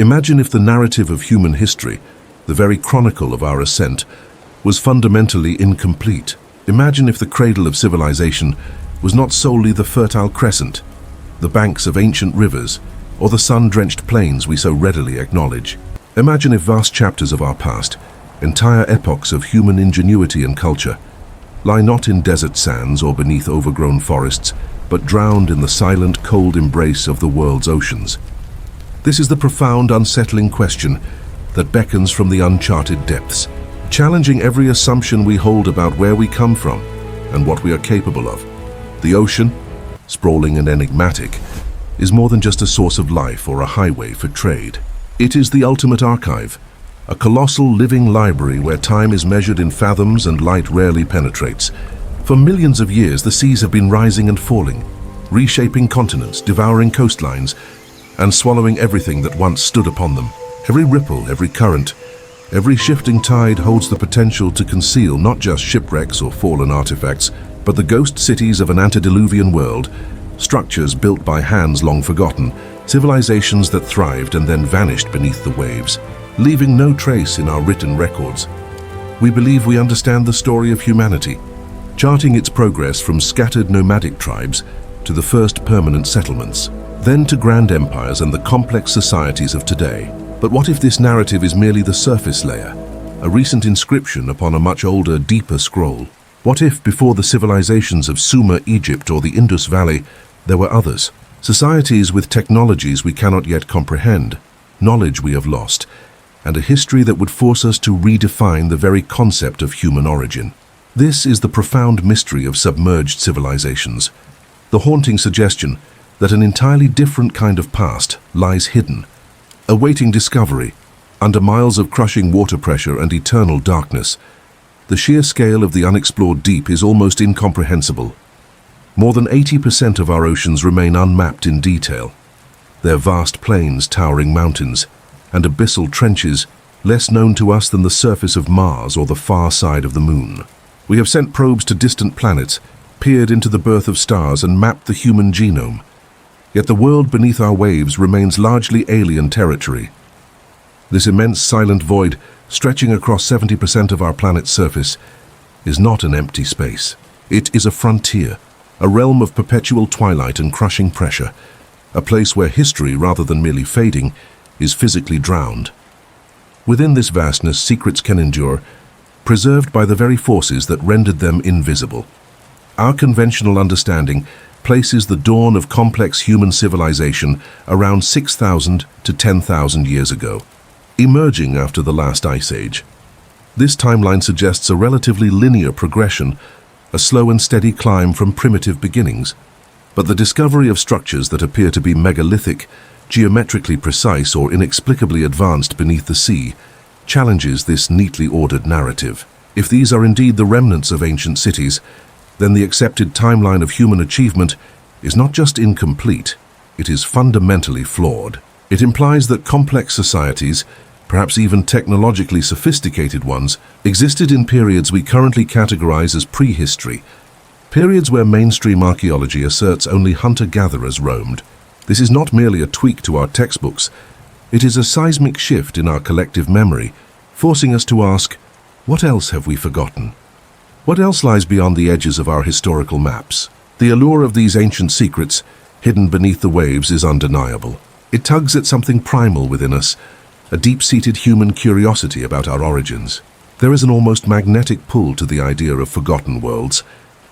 Imagine if the narrative of human history, the very chronicle of our ascent, was fundamentally incomplete. Imagine if the cradle of civilization was not solely the Fertile Crescent, the banks of ancient rivers, or the sun-drenched plains we so readily acknowledge. Imagine if vast chapters of our past, entire epochs of human ingenuity and culture, lie not in desert sands or beneath overgrown forests, but drowned in the silent, cold embrace of the world's oceans. This is the profound, unsettling question that beckons from the uncharted depths, challenging every assumption we hold about where we come from and what we are capable of. The ocean, sprawling and enigmatic, is more than just a source of life or a highway for trade. It is the ultimate archive, a colossal living library where time is measured in fathoms and light rarely penetrates. For millions of years, the seas have been rising and falling, reshaping continents, devouring coastlines, and swallowing everything that once stood upon them. Every ripple, every current, every shifting tide holds the potential to conceal not just shipwrecks or fallen artifacts, but the ghost cities of an antediluvian world, structures built by hands long forgotten, civilizations that thrived and then vanished beneath the waves, leaving no trace in our written records. We believe we understand the story of humanity, charting its progress from scattered nomadic tribes to the first permanent settlements, then to grand empires and the complex societies of today. But what if this narrative is merely the surface layer, a recent inscription upon a much older, deeper scroll? What if, before the civilizations of Sumer, Egypt, or the Indus Valley, there were others? Societies with technologies we cannot yet comprehend, knowledge we have lost, and a history that would force us to redefine the very concept of human origin. This is the profound mystery of submerged civilizations, the haunting suggestion that an entirely different kind of past lies hidden, awaiting discovery, under miles of crushing water pressure and eternal darkness. The sheer scale of the unexplored deep is almost incomprehensible. More than 80% of our oceans remain unmapped in detail, their vast plains, towering mountains, and abyssal trenches less known to us than the surface of Mars or the far side of the Moon. We have sent probes to distant planets, peered into the birth of stars, and mapped the human genome. Yet the world beneath our waves remains largely alien territory. This immense silent void, stretching across 70% of our planet's surface, is not an empty space. It is a frontier, a realm of perpetual twilight and crushing pressure, a place where history, rather than merely fading, is physically drowned. Within this vastness, secrets can endure, preserved by the very forces that rendered them invisible. Our conventional understanding places the dawn of complex human civilization around 6,000 to 10,000 years ago, emerging after the last ice age. This timeline suggests a relatively linear progression, a slow and steady climb from primitive beginnings. But the discovery of structures that appear to be megalithic, geometrically precise, or inexplicably advanced beneath the sea challenges this neatly ordered narrative. If these are indeed the remnants of ancient cities, then the accepted timeline of human achievement is not just incomplete, it is fundamentally flawed. It implies that complex societies, perhaps even technologically sophisticated ones, existed in periods we currently categorize as prehistory, periods where mainstream archaeology asserts only hunter-gatherers roamed. This is not merely a tweak to our textbooks, it is a seismic shift in our collective memory, forcing us to ask, what else have we forgotten? What else lies beyond the edges of our historical maps? The allure of these ancient secrets, hidden beneath the waves, is undeniable. It tugs at something primal within us, a deep-seated human curiosity about our origins. There is an almost magnetic pull to the idea of forgotten worlds,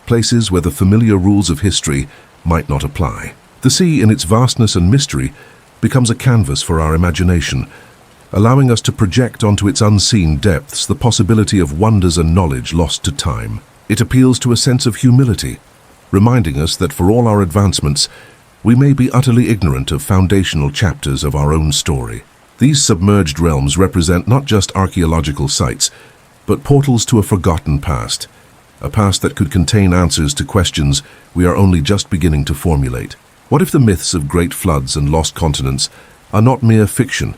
places where the familiar rules of history might not apply. The sea, in its vastness and mystery, becomes a canvas for our imagination, allowing us to project onto its unseen depths the possibility of wonders and knowledge lost to time. It appeals to a sense of humility, reminding us that for all our advancements, we may be utterly ignorant of foundational chapters of our own story. These submerged realms represent not just archaeological sites, but portals to a forgotten past, a past that could contain answers to questions we are only just beginning to formulate. What if the myths of great floods and lost continents are not mere fiction,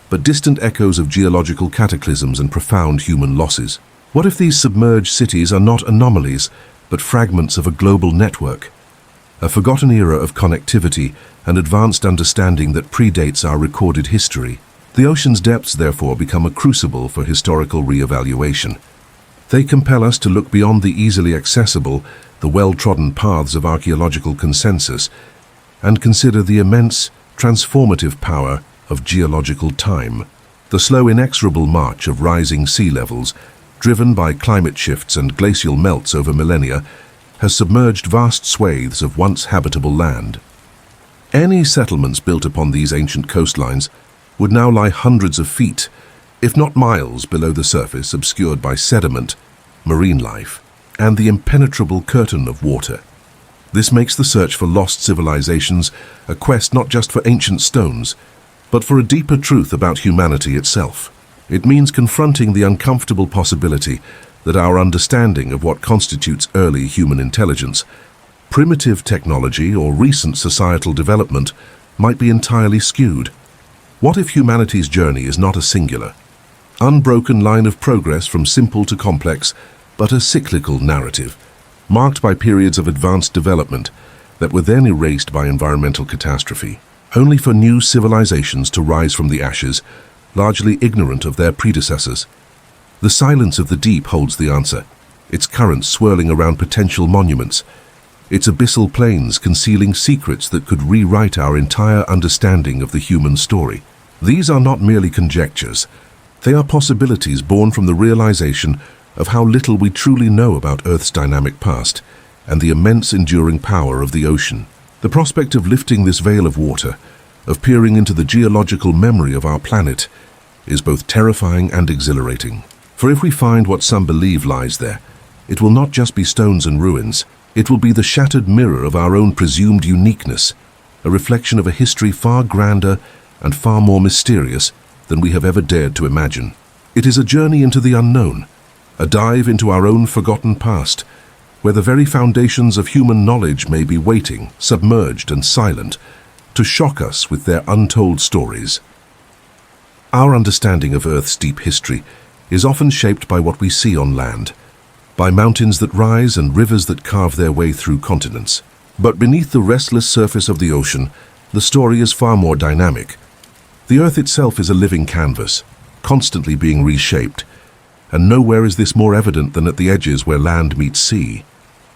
but distant echoes of geological cataclysms and profound human losses? What if these submerged cities are not anomalies, but fragments of a global network, a forgotten era of connectivity and advanced understanding that predates our recorded history? The ocean's depths, therefore, become a crucible for historical re-evaluation. They compel us to look beyond the easily accessible, the well-trodden paths of archaeological consensus, and consider the immense, transformative power of geological time. The slow, inexorable march of rising sea levels, driven by climate shifts and glacial melts over millennia, has submerged vast swathes of once habitable land. Any settlements built upon these ancient coastlines would now lie hundreds of feet, if not miles below the surface, obscured by sediment, marine life, and the impenetrable curtain of water. This makes the search for lost civilizations a quest not just for ancient stones, but for a deeper truth about humanity itself. It means confronting the uncomfortable possibility that our understanding of what constitutes early human intelligence, primitive technology, or recent societal development might be entirely skewed. What if humanity's journey is not a singular, unbroken line of progress from simple to complex, but a cyclical narrative, marked by periods of advanced development that were then erased by environmental catastrophe, only for new civilizations to rise from the ashes, largely ignorant of their predecessors? The silence of the deep holds the answer, its currents swirling around potential monuments, its abyssal plains concealing secrets that could rewrite our entire understanding of the human story. These are not merely conjectures. They are possibilities born from the realization of how little we truly know about Earth's dynamic past and the immense enduring power of the ocean. The prospect of lifting this veil of water, of peering into the geological memory of our planet, is both terrifying and exhilarating. For if we find what some believe lies there, it will not just be stones and ruins. It will be the shattered mirror of our own presumed uniqueness, a reflection of a history far grander and far more mysterious than we have ever dared to imagine. It is a journey into the unknown, a dive into our own forgotten past, where the very foundations of human knowledge may be waiting, submerged and silent, to shock us with their untold stories. Our understanding of Earth's deep history is often shaped by what we see on land, by mountains that rise and rivers that carve their way through continents. But beneath the restless surface of the ocean, the story is far more dynamic. The Earth itself is a living canvas, constantly being reshaped, and nowhere is this more evident than at the edges where land meets sea.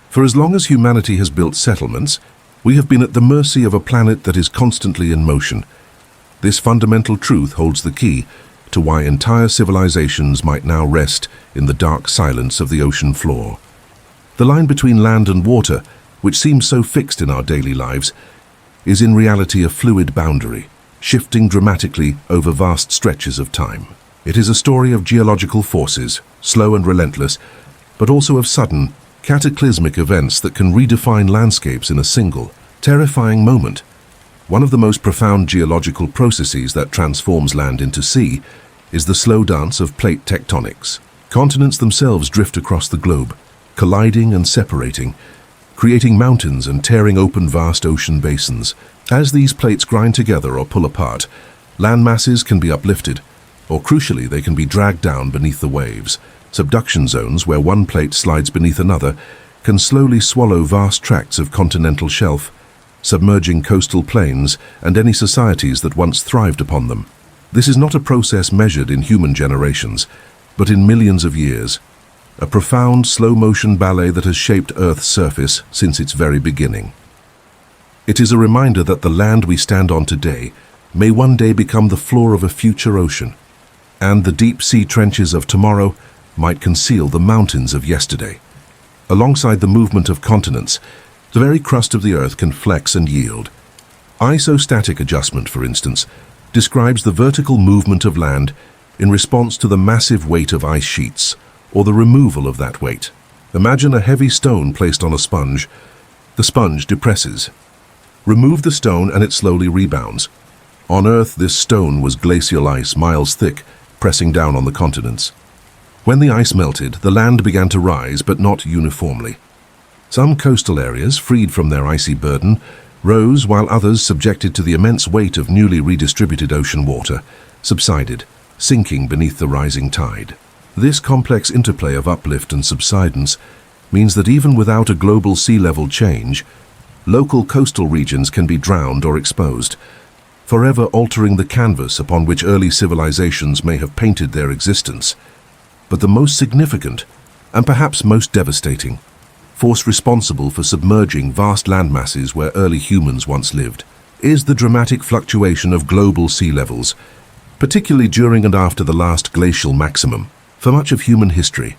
For as long as humanity has built settlements, we have been at the mercy of a planet that is constantly in motion. This fundamental truth holds the key to why entire civilizations might now rest in the dark silence of the ocean floor. The line between land and water, which seems so fixed in our daily lives, is in reality a fluid boundary, shifting dramatically over vast stretches of time. It is a story of geological forces, slow and relentless, but also of sudden, cataclysmic events that can redefine landscapes in a single, terrifying moment. One of the most profound geological processes that transforms land into sea is the slow dance of plate tectonics. Continents themselves drift across the globe, colliding and separating, creating mountains and tearing open vast ocean basins. As these plates grind together or pull apart, land masses can be uplifted, or crucially, they can be dragged down beneath the waves. Subduction zones, where one plate slides beneath another, can slowly swallow vast tracts of continental shelf, submerging coastal plains and any societies that once thrived upon them. This is not a process measured in human generations, but in millions of years, a profound slow-motion ballet that has shaped Earth's surface since its very beginning. It is a reminder that the land we stand on today may one day become the floor of a future ocean, and the deep-sea trenches of tomorrow might conceal the mountains of yesterday. Alongside the movement of continents, the very crust of the Earth can flex and yield. Isostatic adjustment, for instance, describes the vertical movement of land in response to the massive weight of ice sheets, or the removal of that weight. Imagine a heavy stone placed on a sponge. The sponge depresses. Remove the stone and it slowly rebounds. On Earth, this stone was glacial ice miles thick, pressing down on the continents. When the ice melted, the land began to rise, but not uniformly. Some coastal areas, freed from their icy burden, rose, while others, subjected to the immense weight of newly redistributed ocean water, subsided, sinking beneath the rising tide. This complex interplay of uplift and subsidence means that even without a global sea level change, local coastal regions can be drowned or exposed. forever altering the canvas upon which early civilizations may have painted their existence. But the most significant, and perhaps most devastating, force responsible for submerging vast landmasses where early humans once lived, is the dramatic fluctuation of global sea levels, particularly during and after the last glacial maximum. For much of human history,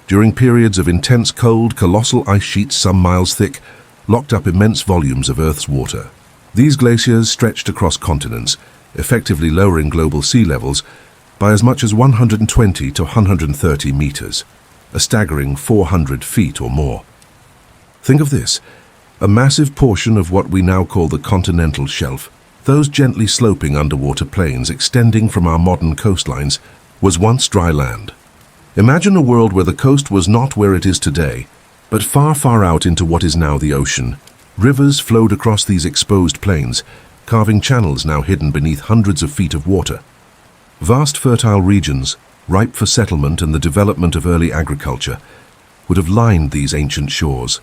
during periods of intense cold, colossal ice sheets some miles thick locked up immense volumes of Earth's water. These glaciers stretched across continents, effectively lowering global sea levels by as much as 120 to 130 meters, a staggering 400 feet or more. Think of this, a massive portion of what we now call the continental shelf, those gently sloping underwater plains extending from our modern coastlines, was once dry land. Imagine a world where the coast was not where it is today, but far, far out into what is now the ocean. Rivers flowed across these exposed plains, carving channels now hidden beneath hundreds of feet of water. Vast fertile regions, ripe for settlement and the development of early agriculture, would have lined these ancient shores.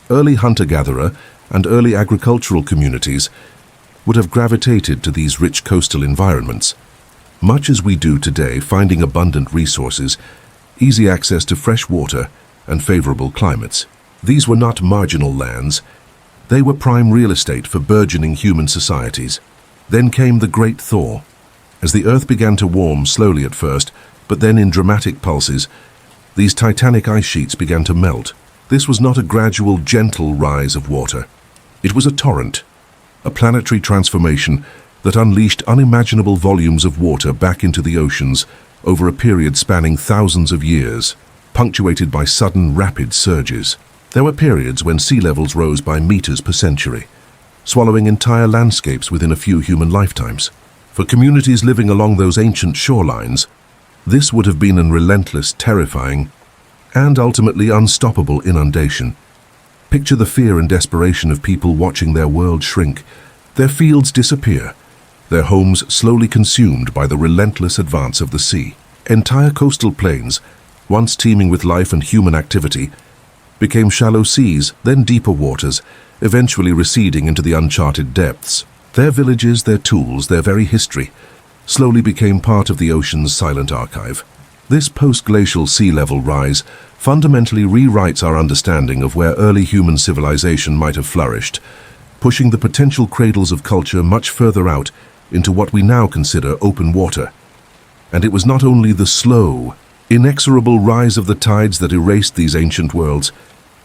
Early hunter-gatherer and early agricultural communities would have gravitated to these rich coastal environments, much as we do today, finding abundant resources, easy access to fresh water, and favorable climates. These were not marginal lands. They were prime real estate for burgeoning human societies. Then came the Great Thaw. As the Earth began to warm slowly at first, but then in dramatic pulses, these titanic ice sheets began to melt. This was not a gradual, gentle rise of water. It was a torrent, a planetary transformation that unleashed unimaginable volumes of water back into the oceans over a period spanning thousands of years, punctuated by sudden, rapid surges. There were periods when sea levels rose by meters per century, swallowing entire landscapes within a few human lifetimes. For communities living along those ancient shorelines, this would have been a relentless, terrifying, and ultimately unstoppable inundation. Picture the fear and desperation of people watching their world shrink, their fields disappear, their homes slowly consumed by the relentless advance of the sea. Entire coastal plains, once teeming with life and human activity, became shallow seas, then deeper waters, eventually receding into the uncharted depths. Their villages, their tools, their very history, slowly became part of the ocean's silent archive. This post-glacial sea level rise fundamentally rewrites our understanding of where early human civilization might have flourished, pushing the potential cradles of culture much further out into what we now consider open water. And it was not only the slow, inexorable rise of the tides that erased these ancient worlds.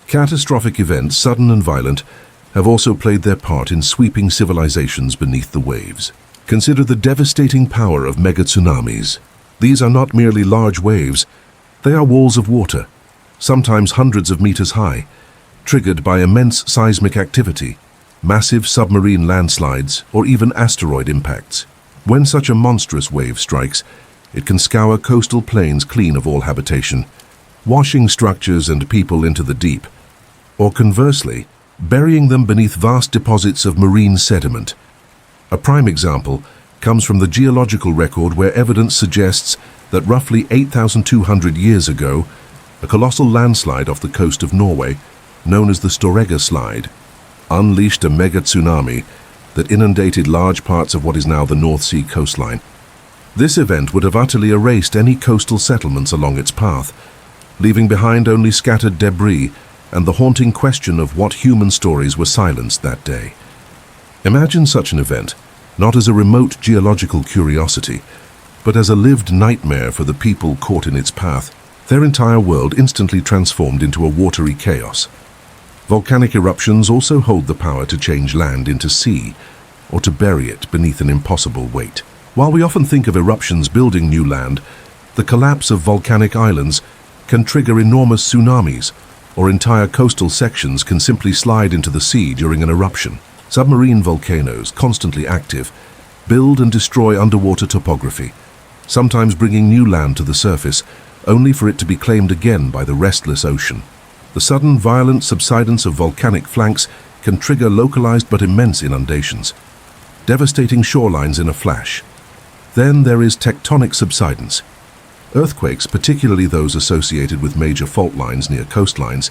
Catastrophic events, sudden and violent, have also played their part in sweeping civilizations beneath the waves. Consider the devastating power of mega-tsunamis. These are not merely large waves, they are walls of water, sometimes hundreds of meters high, triggered by immense seismic activity, massive submarine landslides, or even asteroid impacts. When such a monstrous wave strikes, it can scour coastal plains clean of all habitation, washing structures and people into the deep, or conversely, burying them beneath vast deposits of marine sediment. A prime example comes from the geological record where evidence suggests that roughly 8,200 years ago, a colossal landslide off the coast of Norway, known as the Storegga Slide, unleashed a mega-tsunami that inundated large parts of what is now the North Sea coastline. This event would have utterly erased any coastal settlements along its path, leaving behind only scattered debris and the haunting question of what human stories were silenced that day. Imagine such an event, not as a remote geological curiosity, but as a lived nightmare for the people caught in its path, their entire world instantly transformed into a watery chaos. Volcanic eruptions also hold the power to change land into sea, or to bury it beneath an impossible weight. While we often think of eruptions building new land, the collapse of volcanic islands can trigger enormous tsunamis, or entire coastal sections can simply slide into the sea during an eruption. Submarine volcanoes, constantly active, build and destroy underwater topography, sometimes bringing new land to the surface, only for it to be claimed again by the restless ocean. The sudden, violent subsidence of volcanic flanks can trigger localized but immense inundations, devastating shorelines in a flash. Then there is tectonic subsidence. Earthquakes, particularly those associated with major fault lines near coastlines,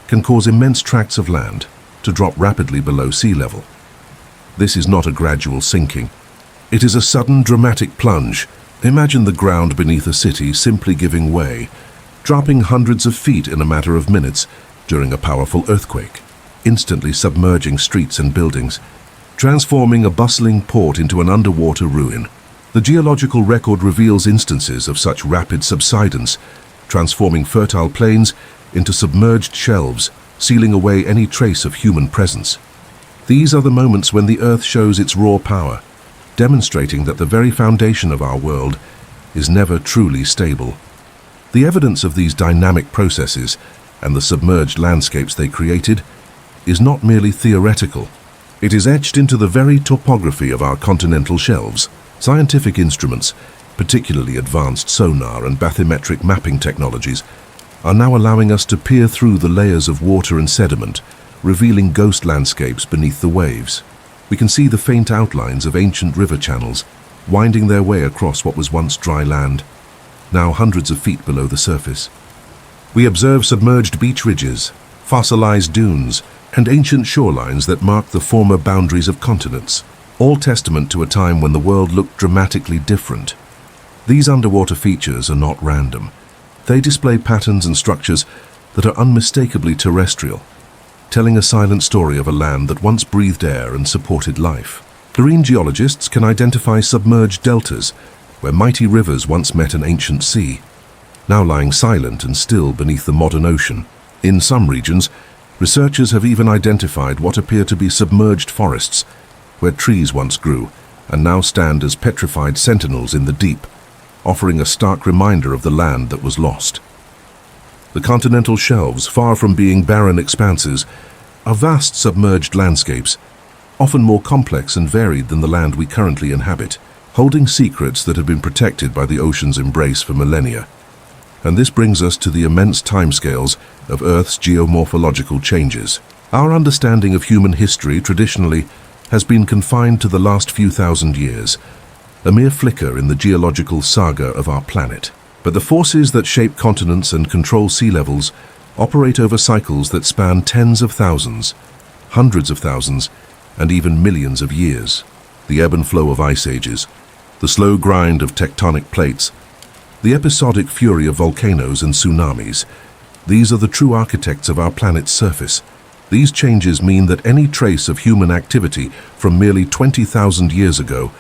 can cause immense tracts of land to drop rapidly below sea level. This is not a gradual sinking. It is a sudden, dramatic plunge. Imagine the ground beneath a city simply giving way, dropping hundreds of feet in a matter of minutes during a powerful earthquake, instantly submerging streets and buildings, transforming a bustling port into an underwater ruin. The geological record reveals instances of such rapid subsidence, transforming fertile plains into submerged shelves, sealing away any trace of human presence. These are the moments when the Earth shows its raw power, demonstrating that the very foundation of our world is never truly stable. The evidence of these dynamic processes and the submerged landscapes they created is not merely theoretical. It is etched into the very topography of our continental shelves. Scientific instruments, particularly advanced sonar and bathymetric mapping technologies, are now allowing us to peer through the layers of water and sediment, revealing ghost landscapes beneath the waves. We can see the faint outlines of ancient river channels, winding their way across what was once dry land, now hundreds of feet below the surface. We observe submerged beach ridges, fossilized dunes, and ancient shorelines that mark the former boundaries of continents, all testament to a time when the world looked dramatically different. These underwater features are not random. They display patterns and structures that are unmistakably terrestrial, telling a silent story of a land that once breathed air and supported life. Marine geologists can identify submerged deltas, where mighty rivers once met an ancient sea, now lying silent and still beneath the modern ocean. In some regions, researchers have even identified what appear to be submerged forests, where trees once grew and now stand as petrified sentinels in the deep, offering a stark reminder of the land that was lost. The continental shelves, far from being barren expanses, are vast submerged landscapes, often more complex and varied than the land we currently inhabit, holding secrets that have been protected by the ocean's embrace for millennia. And this brings us to the immense timescales of Earth's geomorphological changes. Our understanding of human history traditionally has been confined to the last few thousand years, a mere flicker in the geological saga of our planet. But the forces that shape continents and control sea levels operate over cycles that span tens of thousands, hundreds of thousands, and even millions of years. The ebb and flow of ice ages, the slow grind of tectonic plates, the episodic fury of volcanoes and tsunamis, these are the true architects of our planet's surface. These changes mean that any trace of human activity from merely 20,000 years ago,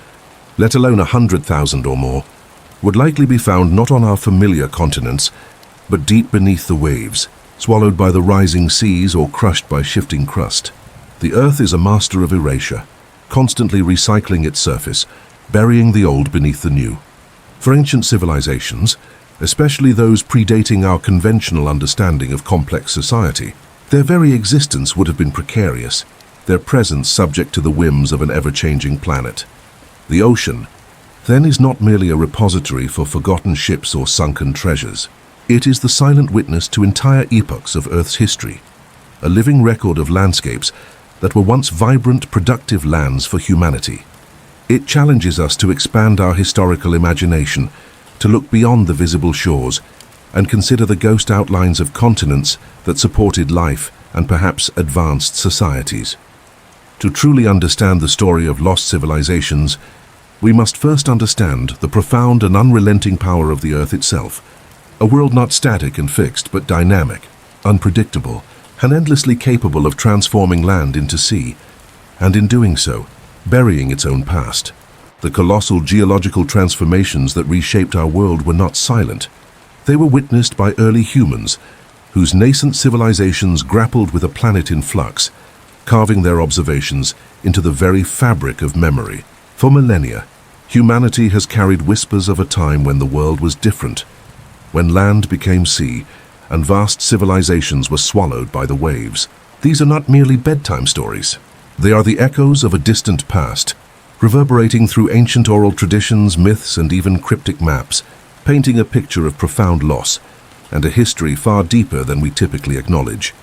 let alone 100,000 or more, would likely be found not on our familiar continents, but deep beneath the waves, swallowed by the rising seas or crushed by shifting crust. The Earth is a master of erasure, constantly recycling its surface, burying the old beneath the new. For ancient civilizations, especially those predating our conventional understanding of complex society, their very existence would have been precarious, their presence subject to the whims of an ever-changing planet. The ocean, then, is not merely a repository for forgotten ships or sunken treasures. It is the silent witness to entire epochs of Earth's history, a living record of landscapes that were once vibrant, productive lands for humanity. It challenges us to expand our historical imagination, to look beyond the visible shores, and consider the ghost outlines of continents that supported life and perhaps advanced societies. To truly understand the story of lost civilizations, we must first understand the profound and unrelenting power of the Earth itself, a world not static and fixed, but dynamic, unpredictable, and endlessly capable of transforming land into sea, and in doing so, burying its own past. The colossal geological transformations that reshaped our world were not silent. They were witnessed by early humans, whose nascent civilizations grappled with a planet in flux, carving their observations into the very fabric of memory. For millennia, humanity has carried whispers of a time when the world was different, when land became sea, and vast civilizations were swallowed by the waves. These are not merely bedtime stories. They are the echoes of a distant past, reverberating through ancient oral traditions, myths, and even cryptic maps, painting a picture of profound loss and a history far deeper than we typically acknowledge.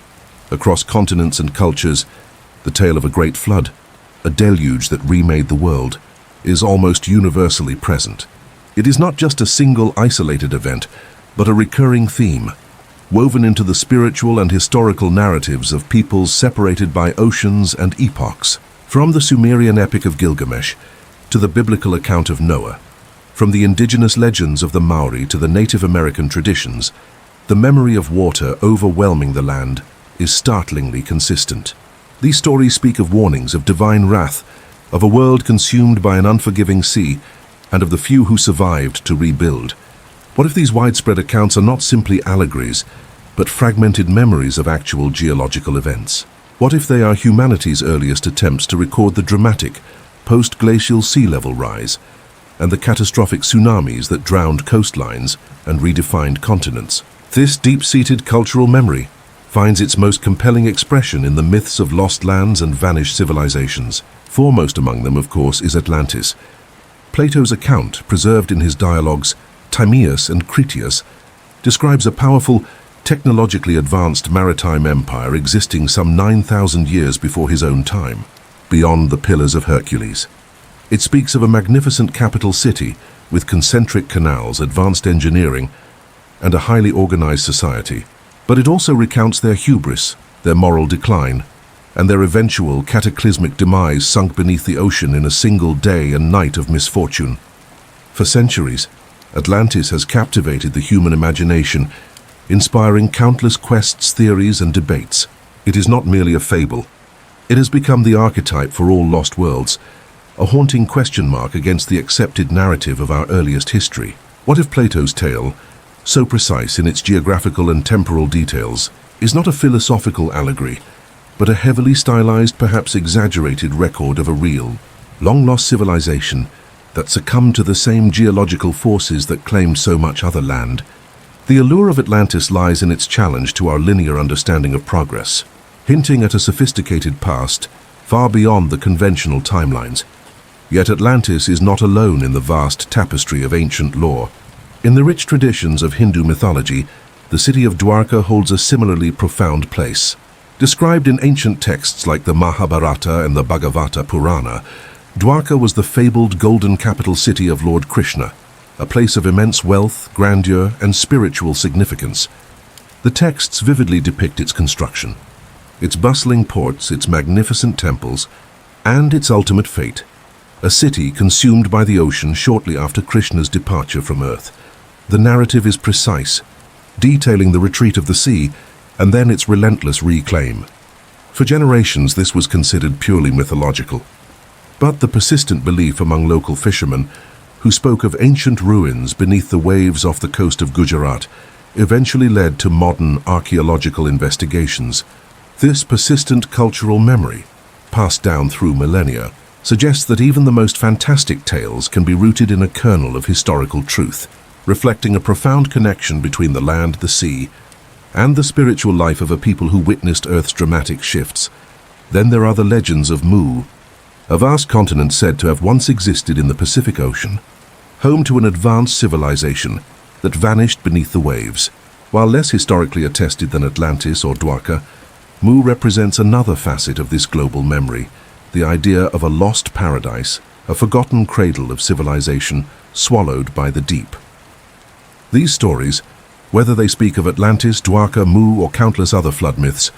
Across continents and cultures, the tale of a great flood, a deluge that remade the world, is almost universally present. It is not just a single isolated event, but a recurring theme, woven into the spiritual and historical narratives of peoples separated by oceans and epochs. From the Sumerian epic of Gilgamesh to the biblical account of Noah, from the indigenous legends of the Maori to the Native American traditions, the memory of water overwhelming the land is startlingly consistent. These stories speak of warnings of divine wrath, of a world consumed by an unforgiving sea, and of the few who survived to rebuild. What if these widespread accounts are not simply allegories, but fragmented memories of actual geological events? What if they are humanity's earliest attempts to record the dramatic, post-glacial sea level rise, and the catastrophic tsunamis that drowned coastlines and redefined continents? This deep-seated cultural memory finds its most compelling expression in the myths of lost lands and vanished civilizations. Foremost among them, of course, is Atlantis. Plato's account, preserved in his dialogues Timaeus and Critias, describes a powerful, technologically advanced maritime empire existing some 9,000 years before his own time, beyond the Pillars of Hercules. It speaks of a magnificent capital city with concentric canals, advanced engineering, and a highly organized society. But it also recounts their hubris, their moral decline, and their eventual cataclysmic demise sunk beneath the ocean in a single day and night of misfortune. For centuries, Atlantis has captivated the human imagination, inspiring countless quests, theories, and debates. It is not merely a fable. It has become the archetype for all lost worlds, a haunting question mark against the accepted narrative of our earliest history. What if Plato's tale, so precise in its geographical and temporal details, is not a philosophical allegory, but a heavily stylized, perhaps exaggerated record of a real, long-lost civilization that succumbed to the same geological forces that claimed so much other land? The allure of Atlantis lies in its challenge to our linear understanding of progress, hinting at a sophisticated past far beyond the conventional timelines. Yet Atlantis is not alone in the vast tapestry of ancient lore. In the rich traditions of Hindu mythology, the city of Dwarka holds a similarly profound place. Described in ancient texts like the Mahabharata and the Bhagavata Purana, Dwarka was the fabled golden capital city of Lord Krishna, a place of immense wealth, grandeur, and spiritual significance. The texts vividly depict its construction, its bustling ports, its magnificent temples, and its ultimate fate, a city consumed by the ocean shortly after Krishna's departure from Earth. The narrative is precise, detailing the retreat of the sea and then its relentless reclaim. For generations, this was considered purely mythological. But the persistent belief among local fishermen, who spoke of ancient ruins beneath the waves off the coast of Gujarat, eventually led to modern archaeological investigations. This persistent cultural memory, passed down through millennia, suggests that even the most fantastic tales can be rooted in a kernel of historical truth, reflecting a profound connection between the land, the sea, and the spiritual life of a people who witnessed Earth's dramatic shifts. Then there are the legends of Mu, a vast continent said to have once existed in the Pacific Ocean, home to an advanced civilization that vanished beneath the waves. While less historically attested than Atlantis or Dwarka, Mu represents another facet of this global memory, the idea of a lost paradise, a forgotten cradle of civilization swallowed by the deep. These stories, whether they speak of Atlantis, Dwarka, Mu, or countless other flood myths,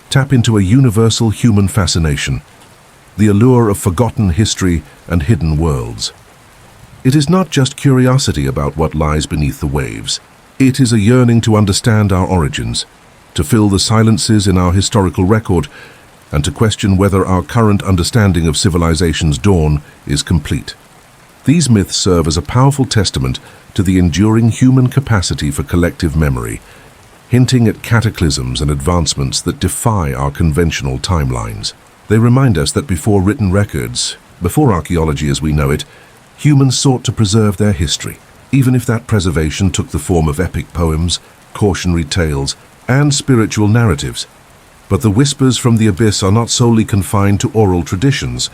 tap into a universal human fascination, the allure of forgotten history and hidden worlds. It is not just curiosity about what lies beneath the waves. It is a yearning to understand our origins, to fill the silences in our historical record, and to question whether our current understanding of civilization's dawn is complete. These myths serve as a powerful testament to the enduring human capacity for collective memory, hinting at cataclysms and advancements that defy our conventional timelines. They remind us that before written records, before archaeology as we know it, humans sought to preserve their history, even if that preservation took the form of epic poems, cautionary tales, and spiritual narratives. But the whispers from the abyss are not solely confined to oral traditions.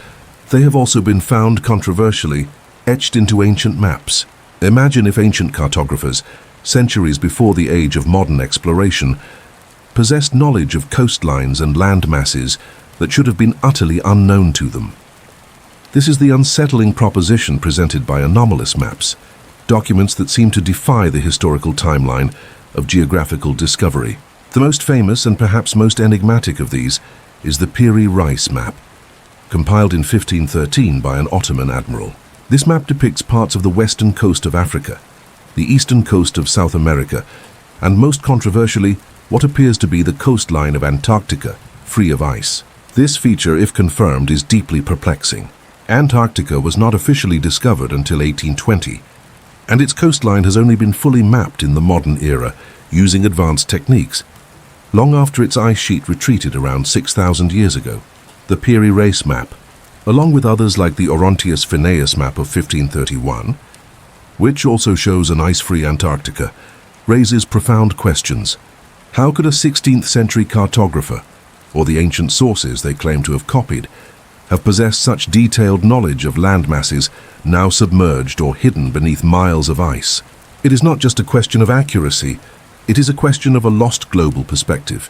They have also been found controversially etched into ancient maps. Imagine if ancient cartographers, centuries before the age of modern exploration, possessed knowledge of coastlines and land masses that should have been utterly unknown to them. This is the unsettling proposition presented by anomalous maps, documents that seem to defy the historical timeline of geographical discovery. The most famous and perhaps most enigmatic of these is the Piri Reis map, compiled in 1513 by an Ottoman admiral. This map depicts parts of the western coast of Africa, the eastern coast of South America, and most controversially, what appears to be the coastline of Antarctica, free of ice. This feature, if confirmed, is deeply perplexing. Antarctica was not officially discovered until 1820, and its coastline has only been fully mapped in the modern era using advanced techniques, long after its ice sheet retreated around 6,000 years ago. The Piri Reis map, along with others like the Orontius Phineus map of 1531, which also shows an ice-free Antarctica, raises profound questions. How could a 16th century cartographer, or the ancient sources they claim to have copied, have possessed such detailed knowledge of land masses now submerged or hidden beneath miles of ice? It is not just a question of accuracy, it is a question of a lost global perspective,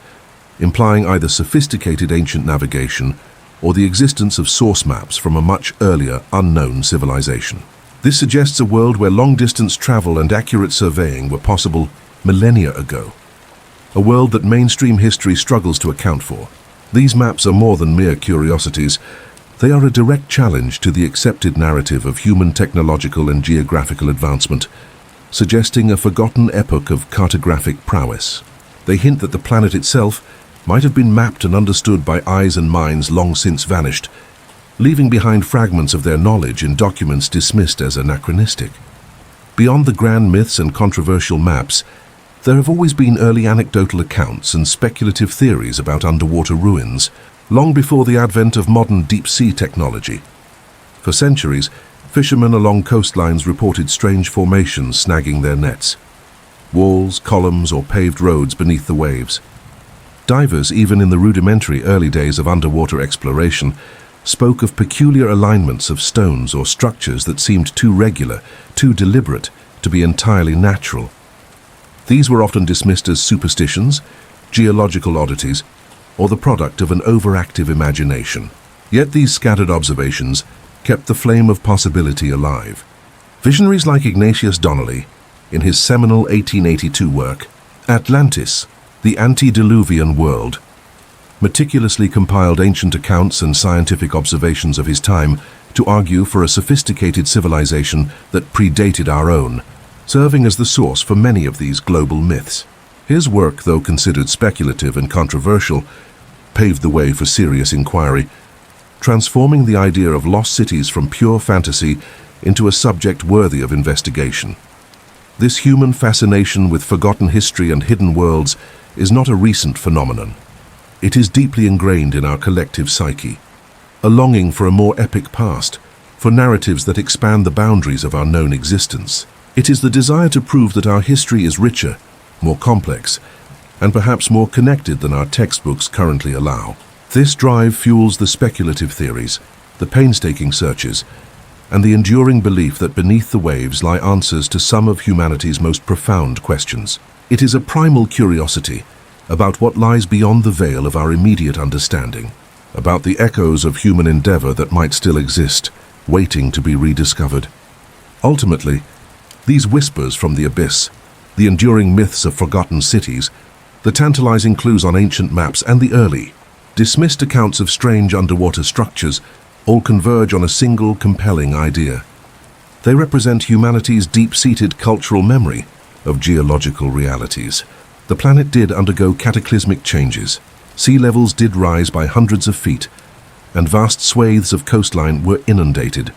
implying either sophisticated ancient navigation or the existence of source maps from a much earlier, unknown civilization. This suggests a world where long-distance travel and accurate surveying were possible millennia ago, a world that mainstream history struggles to account for. These maps are more than mere curiosities. They are a direct challenge to the accepted narrative of human technological and geographical advancement, suggesting a forgotten epoch of cartographic prowess. They hint that the planet itself might have been mapped and understood by eyes and minds long since vanished, leaving behind fragments of their knowledge in documents dismissed as anachronistic. Beyond the grand myths and controversial maps, there have always been early anecdotal accounts and speculative theories about underwater ruins, long before the advent of modern deep-sea technology. For centuries, fishermen along coastlines reported strange formations snagging their nets, walls, columns, or paved roads beneath the waves. Divers, even in the rudimentary early days of underwater exploration, spoke of peculiar alignments of stones or structures that seemed too regular, too deliberate, to be entirely natural. These were often dismissed as superstitions, geological oddities, or the product of an overactive imagination. Yet these scattered observations kept the flame of possibility alive. Visionaries like Ignatius Donnelly, in his seminal 1882 work, Atlantis, the Antediluvian World, meticulously compiled ancient accounts and scientific observations of his time to argue for a sophisticated civilization that predated our own, serving as the source for many of these global myths. His work, though considered speculative and controversial, paved the way for serious inquiry, transforming the idea of lost cities from pure fantasy into a subject worthy of investigation. This human fascination with forgotten history and hidden worlds is not a recent phenomenon. It is deeply ingrained in our collective psyche, a longing for a more epic past, for narratives that expand the boundaries of our known existence. It is the desire to prove that our history is richer, more complex, and perhaps more connected than our textbooks currently allow. This drive fuels the speculative theories, the painstaking searches, and the enduring belief that beneath the waves lie answers to some of humanity's most profound questions. It is a primal curiosity about what lies beyond the veil of our immediate understanding, about the echoes of human endeavor that might still exist, waiting to be rediscovered. Ultimately, these whispers from the abyss, the enduring myths of forgotten cities, the tantalizing clues on ancient maps, and the early, dismissed accounts of strange underwater structures all converge on a single compelling idea. They represent humanity's deep-seated cultural memory of geological realities. The planet did undergo cataclysmic changes. Sea levels did rise by hundreds of feet, and vast swathes of coastline were inundated.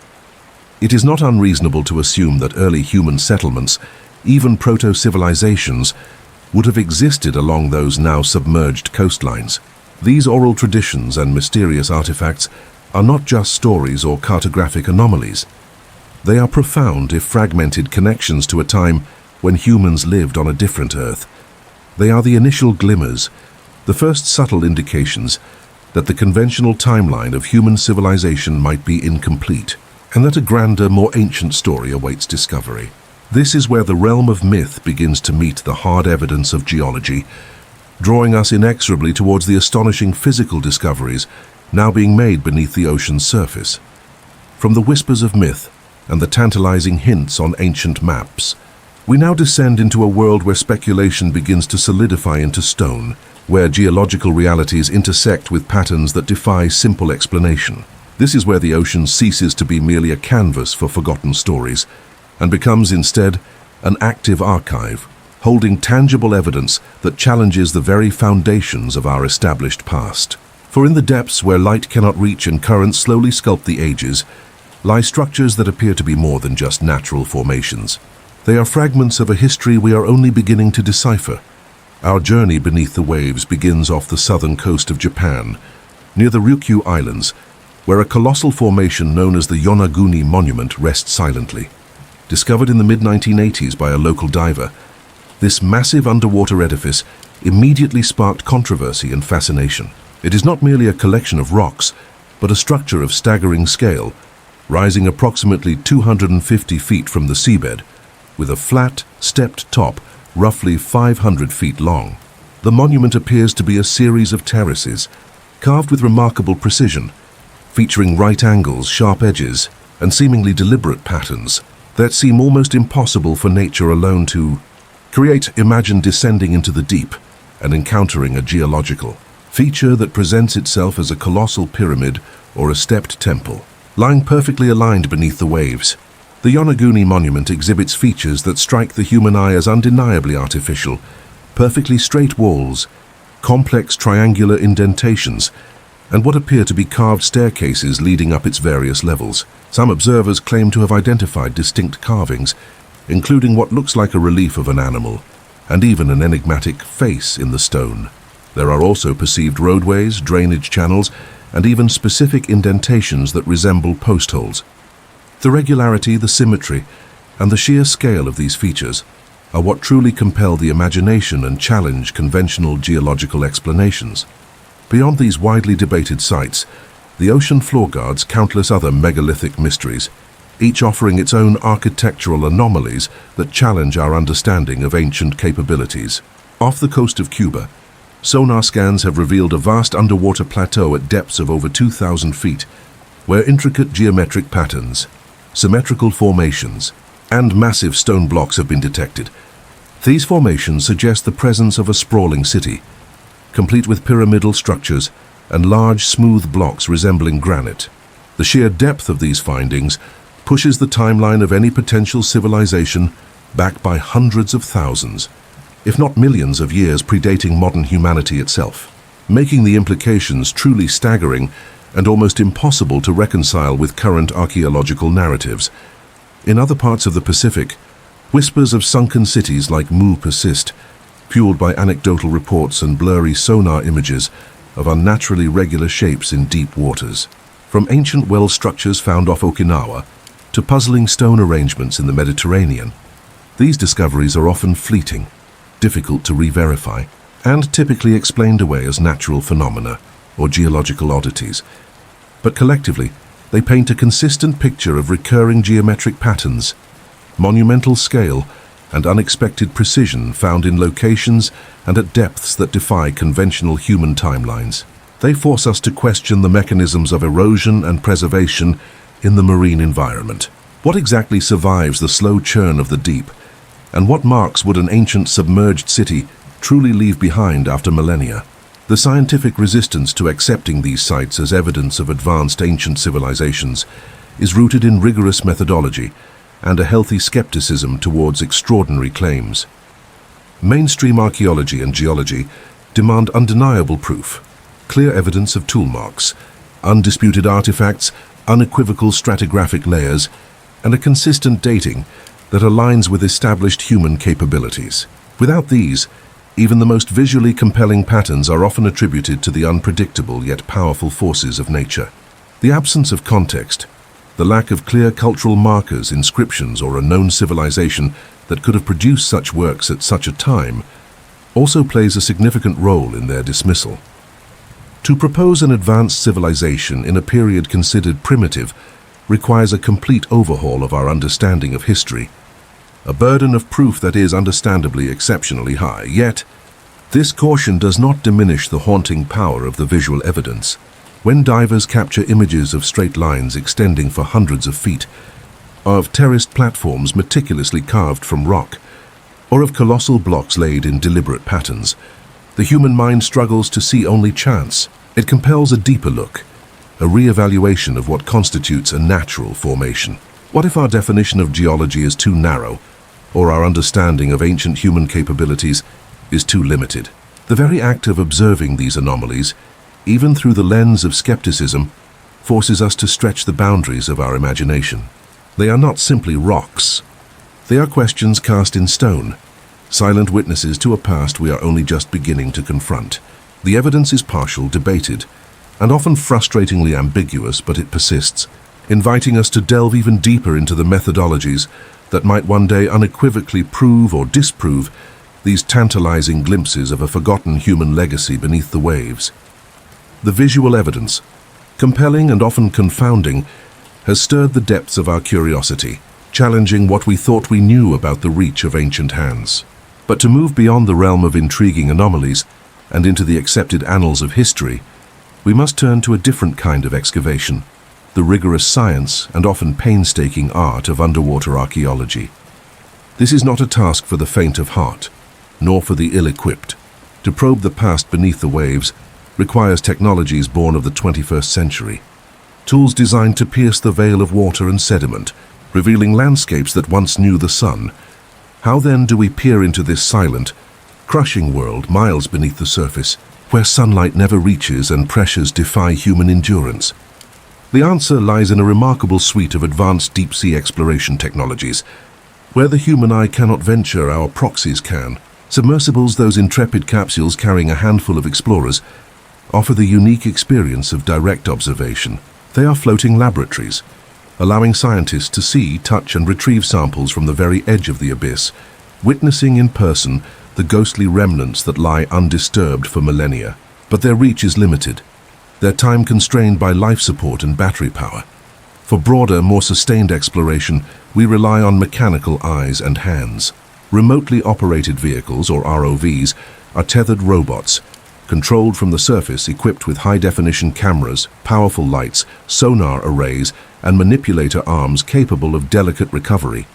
It is not unreasonable to assume that early human settlements, even proto-civilizations, would have existed along those now submerged coastlines. These oral traditions and mysterious artifacts are not just stories or cartographic anomalies. They are profound, if fragmented, connections to a time when humans lived on a different Earth. They are the initial glimmers, the first subtle indications that the conventional timeline of human civilization might be incomplete, and that a grander, more ancient story awaits discovery. This is where the realm of myth begins to meet the hard evidence of geology, drawing us inexorably towards the astonishing physical discoveries now being made beneath the ocean's surface. From the whispers of myth and the tantalizing hints on ancient maps, we now descend into a world where speculation begins to solidify into stone, where geological realities intersect with patterns that defy simple explanation. This is where the ocean ceases to be merely a canvas for forgotten stories and becomes instead an active archive, holding tangible evidence that challenges the very foundations of our established past. For in the depths where light cannot reach and currents slowly sculpt the ages, lie structures that appear to be more than just natural formations. They are fragments of a history we are only beginning to decipher. Our journey beneath the waves begins off the southern coast of Japan, near the Ryukyu Islands, where a colossal formation known as the Yonaguni Monument rests silently. Discovered in the mid-1980s by a local diver, this massive underwater edifice immediately sparked controversy and fascination. It is not merely a collection of rocks, but a structure of staggering scale, rising approximately 250 feet from the seabed, with a flat, stepped top roughly 500 feet long. The monument appears to be a series of terraces, carved with remarkable precision, featuring right angles, sharp edges, and seemingly deliberate patterns that seem almost impossible for nature alone to create. Imagine descending into the deep and encountering a geological feature that presents itself as a colossal pyramid or a stepped temple, lying perfectly aligned beneath the waves. The Yonaguni Monument exhibits features that strike the human eye as undeniably artificial: perfectly straight walls, complex triangular indentations, and what appear to be carved staircases leading up its various levels. Some observers claim to have identified distinct carvings, including what looks like a relief of an animal, and even an enigmatic face in the stone. There are also perceived roadways, drainage channels, and even specific indentations that resemble post holes. The regularity, the symmetry, and the sheer scale of these features are what truly compel the imagination and challenge conventional geological explanations. Beyond these widely debated sites, the ocean floor guards countless other megalithic mysteries, each offering its own architectural anomalies that challenge our understanding of ancient capabilities. Off the coast of Cuba, sonar scans have revealed a vast underwater plateau at depths of over 2,000 feet, where intricate geometric patterns, symmetrical formations, and massive stone blocks have been detected. These formations suggest the presence of a sprawling city, complete with pyramidal structures and large, smooth blocks resembling granite. The sheer depth of these findings pushes the timeline of any potential civilization back by hundreds of thousands, if not millions of years predating modern humanity itself, making the implications truly staggering and almost impossible to reconcile with current archaeological narratives. In other parts of the Pacific, whispers of sunken cities like Mu persist, fueled by anecdotal reports and blurry sonar images of unnaturally regular shapes in deep waters. From ancient well structures found off Okinawa to puzzling stone arrangements in the Mediterranean, these discoveries are often fleeting, difficult to re-verify, and typically explained away as natural phenomena or geological oddities. But collectively, they paint a consistent picture of recurring geometric patterns, monumental scale, and unexpected precision found in locations and at depths that defy conventional human timelines. They force us to question the mechanisms of erosion and preservation in the marine environment. What exactly survives the slow churn of the deep, and what marks would an ancient submerged city truly leave behind after millennia? The scientific resistance to accepting these sites as evidence of advanced ancient civilizations is rooted in rigorous methodology and a healthy skepticism towards extraordinary claims. Mainstream archaeology and geology demand undeniable proof, clear evidence of tool marks, undisputed artifacts, unequivocal stratigraphic layers, and a consistent dating that aligns with established human capabilities. Without these, even the most visually compelling patterns are often attributed to the unpredictable yet powerful forces of nature. The absence of context, the lack of clear cultural markers, inscriptions, or a known civilization that could have produced such works at such a time, also plays a significant role in their dismissal. To propose an advanced civilization in a period considered primitive requires a complete overhaul of our understanding of history, a burden of proof that is understandably exceptionally high. Yet, this caution does not diminish the haunting power of the visual evidence. When divers capture images of straight lines extending for hundreds of feet, of terraced platforms meticulously carved from rock, or of colossal blocks laid in deliberate patterns, the human mind struggles to see only chance. It compels a deeper look, a re-evaluation of what constitutes a natural formation. What if our definition of geology is too narrow, or our understanding of ancient human capabilities is too limited? The very act of observing these anomalies, even through the lens of skepticism, forces us to stretch the boundaries of our imagination. They are not simply rocks. They are questions cast in stone, silent witnesses to a past we are only just beginning to confront. The evidence is partial, debated, and often frustratingly ambiguous, but it persists, inviting us to delve even deeper into the methodologies that might one day unequivocally prove or disprove these tantalizing glimpses of a forgotten human legacy beneath the waves. The visual evidence, compelling and often confounding, has stirred the depths of our curiosity, challenging what we thought we knew about the reach of ancient hands. But to move beyond the realm of intriguing anomalies and into the accepted annals of history, we must turn to a different kind of excavation, the rigorous science and often painstaking art of underwater archaeology. This is not a task for the faint of heart, nor for the ill-equipped. To probe the past beneath the waves requires technologies born of the 21st century, tools designed to pierce the veil of water and sediment, revealing landscapes that once knew the sun. How then do we peer into this silent, crushing world miles beneath the surface, where sunlight never reaches and pressures defy human endurance? The answer lies in a remarkable suite of advanced deep-sea exploration technologies. Where the human eye cannot venture, our proxies can. Submersibles, those intrepid capsules carrying a handful of explorers, offer the unique experience of direct observation. They are floating laboratories, allowing scientists to see, touch, and retrieve samples from the very edge of the abyss, witnessing in person the ghostly remnants that lie undisturbed for millennia. But their reach is limited, their time constrained by life support and battery power. For broader, more sustained exploration, we rely on mechanical eyes and hands. Remotely operated vehicles, or ROVs, are tethered robots, controlled from the surface, equipped with high-definition cameras, powerful lights, sonar arrays, and manipulator arms capable of delicate recovery.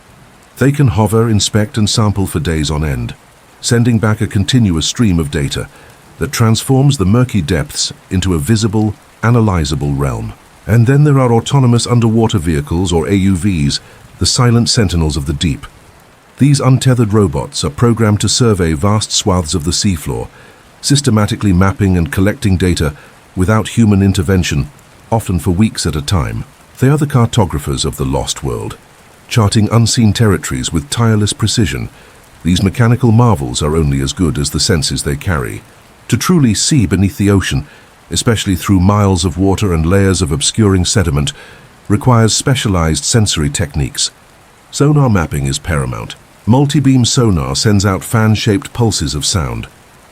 They can hover, inspect, and sample for days on end, sending back a continuous stream of data that transforms the murky depths into a visible, analyzable realm. And then there are autonomous underwater vehicles, or AUVs, the silent sentinels of the deep. These untethered robots are programmed to survey vast swaths of the seafloor, systematically mapping and collecting data without human intervention, often for weeks at a time. They are the cartographers of the lost world, charting unseen territories with tireless precision. These mechanical marvels are only as good as the senses they carry. To truly see beneath the ocean, especially through miles of water and layers of obscuring sediment, requires specialized sensory techniques. Sonar mapping is paramount. Multi-beam sonar sends out fan-shaped pulses of sound,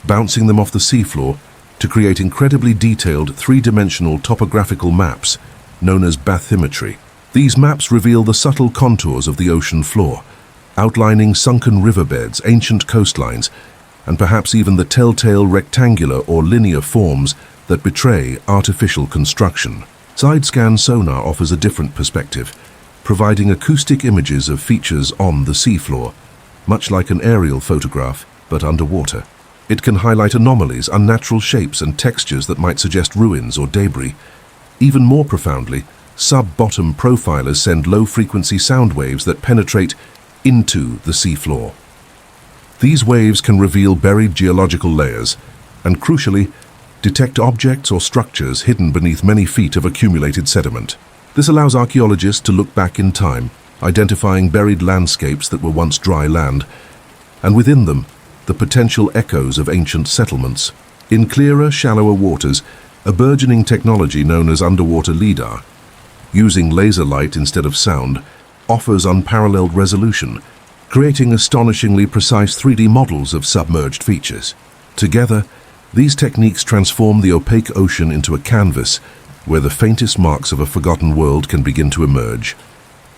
bouncing them off the seafloor to create incredibly detailed three-dimensional topographical maps known as bathymetry. These maps reveal the subtle contours of the ocean floor, outlining sunken riverbeds, ancient coastlines, and perhaps even the telltale rectangular or linear forms that betray artificial construction. Side-scan sonar offers a different perspective, providing acoustic images of features on the seafloor, much like an aerial photograph, but underwater. It can highlight anomalies, unnatural shapes, and textures that might suggest ruins or debris. Even more profoundly, sub-bottom profilers send low-frequency sound waves that penetrate into the seafloor. These waves can reveal buried geological layers and, crucially, detect objects or structures hidden beneath many feet of accumulated sediment. This allows archaeologists to look back in time, identifying buried landscapes that were once dry land, and within them, the potential echoes of ancient settlements. In clearer, shallower waters, a burgeoning technology known as underwater LIDAR, using laser light instead of sound, offers unparalleled resolution, creating astonishingly precise 3D models of submerged features. Together, these techniques transform the opaque ocean into a canvas where the faintest marks of a forgotten world can begin to emerge,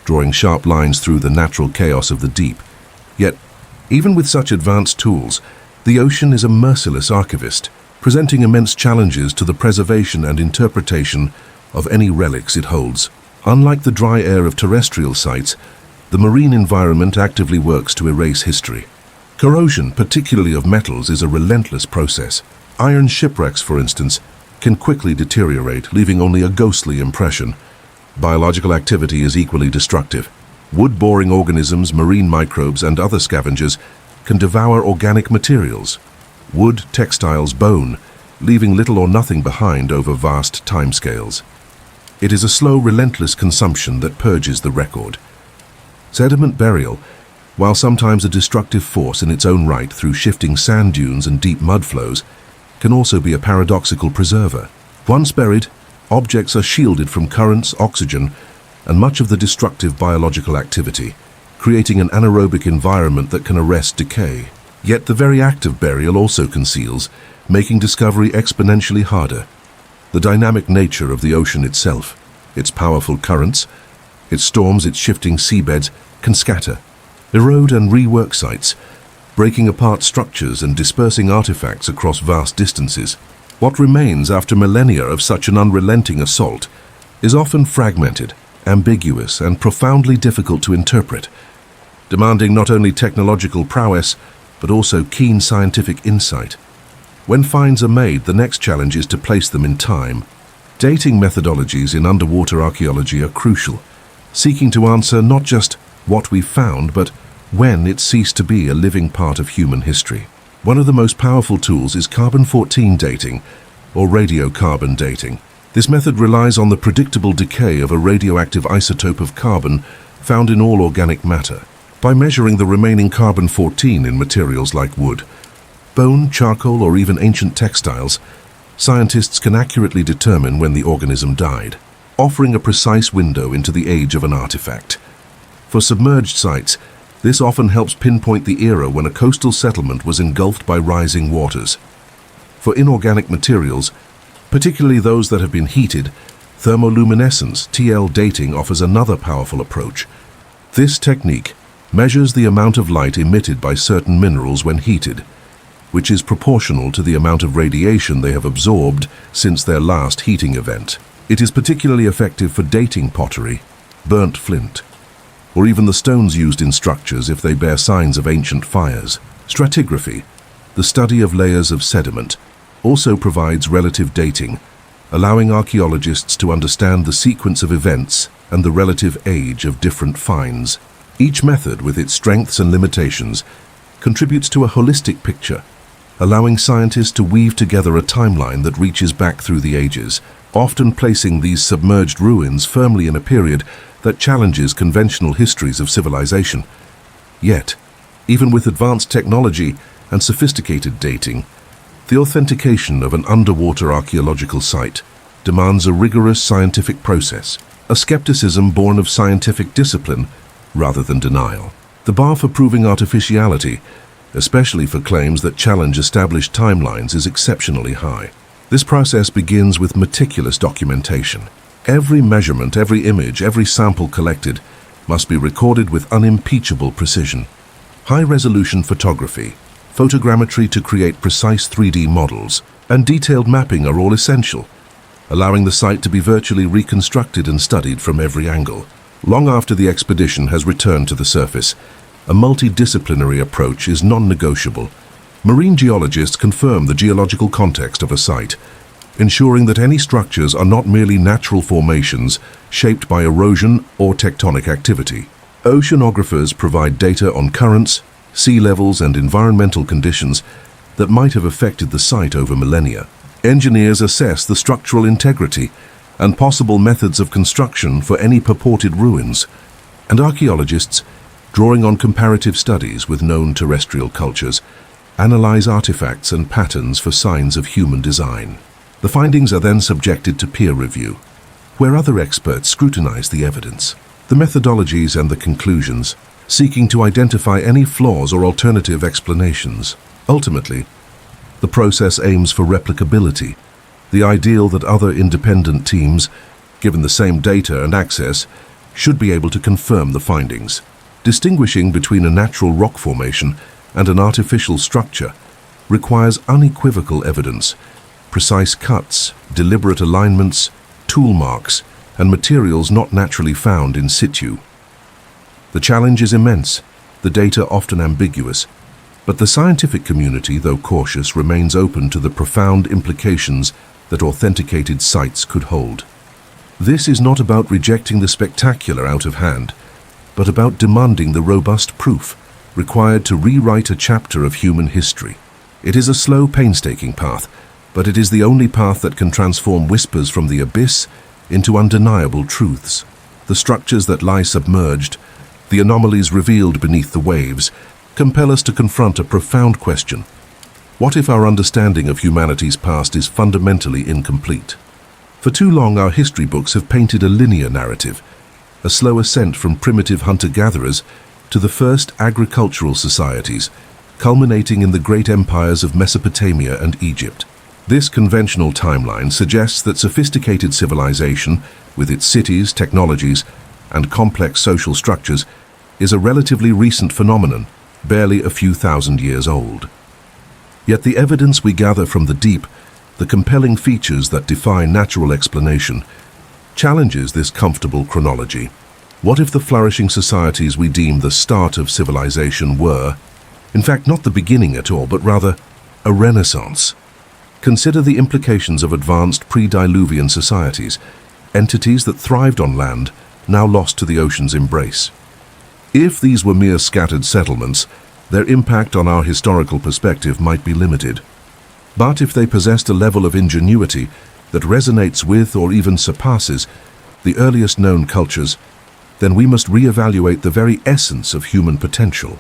drawing sharp lines through the natural chaos of the deep. Yet, even with such advanced tools, the ocean is a merciless archivist, presenting immense challenges to the preservation and interpretation of any relics it holds. Unlike the dry air of terrestrial sites, the marine environment actively works to erase history. Corrosion, particularly of metals, is a relentless process. Iron shipwrecks, for instance, can quickly deteriorate, leaving only a ghostly impression. Biological activity is equally destructive. Wood-boring organisms, marine microbes, and other scavengers can devour organic materials. Wood, textiles, bone, leaving little or nothing behind over vast timescales. It is a slow, relentless consumption that purges the record. Sediment burial, while sometimes a destructive force in its own right through shifting sand dunes and deep mud flows, can also be a paradoxical preserver. Once buried, objects are shielded from currents, oxygen, and much of the destructive biological activity, creating an anaerobic environment that can arrest decay. Yet the very act of burial also conceals, making discovery exponentially harder. The dynamic nature of the ocean itself, its powerful currents, its storms, its shifting seabeds, can scatter, erode and rework sites, breaking apart structures and dispersing artifacts across vast distances. What remains after millennia of such an unrelenting assault is often fragmented, ambiguous, and profoundly difficult to interpret, demanding not only technological prowess, but also keen scientific insight. When finds are made, the next challenge is to place them in time. Dating methodologies in underwater archaeology are crucial, seeking to answer not just what we found, but when it ceased to be a living part of human history. One of the most powerful tools is carbon-14 dating, or radiocarbon dating. This method relies on the predictable decay of a radioactive isotope of carbon found in all organic matter. By measuring the remaining carbon-14 in materials like wood, bone, charcoal, or even ancient textiles, scientists can accurately determine when the organism died, offering a precise window into the age of an artifact. For submerged sites, this often helps pinpoint the era when a coastal settlement was engulfed by rising waters. For inorganic materials, particularly those that have been heated, thermoluminescence (TL) dating offers another powerful approach. This technique measures the amount of light emitted by certain minerals when heated, which is proportional to the amount of radiation they have absorbed since their last heating event. It is particularly effective for dating pottery, burnt flint, or even the stones used in structures if they bear signs of ancient fires. Stratigraphy, the study of layers of sediment, also provides relative dating, allowing archaeologists to understand the sequence of events and the relative age of different finds. Each method, with its strengths and limitations, contributes to a holistic picture, allowing scientists to weave together a timeline that reaches back through the ages, often placing these submerged ruins firmly in a period that challenges conventional histories of civilization. Yet, even with advanced technology and sophisticated dating, the authentication of an underwater archaeological site demands a rigorous scientific process, a skepticism born of scientific discipline rather than denial. The bar for proving artificiality, especially for claims that challenge established timelines, is exceptionally high. This process begins with meticulous documentation. Every measurement, every image, every sample collected must be recorded with unimpeachable precision. High-resolution photography, photogrammetry to create precise 3D models, and detailed mapping are all essential, allowing the site to be virtually reconstructed and studied from every angle. Long after the expedition has returned to the surface, a multidisciplinary approach is non-negotiable. Marine geologists confirm the geological context of a site, ensuring that any structures are not merely natural formations shaped by erosion or tectonic activity. Oceanographers provide data on currents, sea levels, and environmental conditions that might have affected the site over millennia. Engineers assess the structural integrity and possible methods of construction for any purported ruins, and archaeologists, drawing on comparative studies with known terrestrial cultures, analyze artifacts and patterns for signs of human design. The findings are then subjected to peer review, where other experts scrutinize the evidence, the methodologies and the conclusions, seeking to identify any flaws or alternative explanations. Ultimately, the process aims for replicability, the ideal that other independent teams, given the same data and access, should be able to confirm the findings. Distinguishing between a natural rock formation and an artificial structure requires unequivocal evidence, precise cuts, deliberate alignments, tool marks, and materials not naturally found in situ. The challenge is immense, the data often ambiguous, but the scientific community, though cautious, remains open to the profound implications that authenticated sites could hold. This is not about rejecting the spectacular out of hand, but about demanding the robust proof required to rewrite a chapter of human history. It is a slow, painstaking path, but it is the only path that can transform whispers from the abyss into undeniable truths. The structures that lie submerged, the anomalies revealed beneath the waves, compel us to confront a profound question. What if our understanding of humanity's past is fundamentally incomplete? For too long, our history books have painted a linear narrative, a slow ascent from primitive hunter-gatherers to the first agricultural societies, culminating in the great empires of Mesopotamia and Egypt. This conventional timeline suggests that sophisticated civilization, with its cities, technologies, and complex social structures, is a relatively recent phenomenon, barely a few thousand years old. Yet the evidence we gather from the deep, the compelling features that defy natural explanation, challenges this comfortable chronology. What if the flourishing societies we deem the start of civilization were, in fact, not the beginning at all, but rather a renaissance? Consider the implications of advanced pre-Diluvian societies, entities that thrived on land, now lost to the ocean's embrace. If these were mere scattered settlements, their impact on our historical perspective might be limited. But if they possessed a level of ingenuity that resonates with or even surpasses the earliest known cultures, then we must reevaluate the very essence of human potential.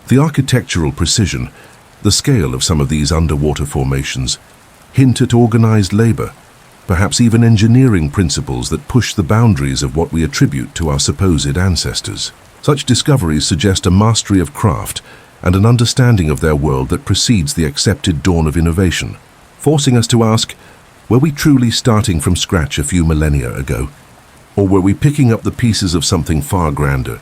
The architectural precision, the scale of some of these underwater formations, hint at organized labor, perhaps even engineering principles that push the boundaries of what we attribute to our supposed ancestors. Such discoveries suggest a mastery of craft and an understanding of their world that precedes the accepted dawn of innovation, forcing us to ask, were we truly starting from scratch a few millennia ago? Or were we picking up the pieces of something far grander?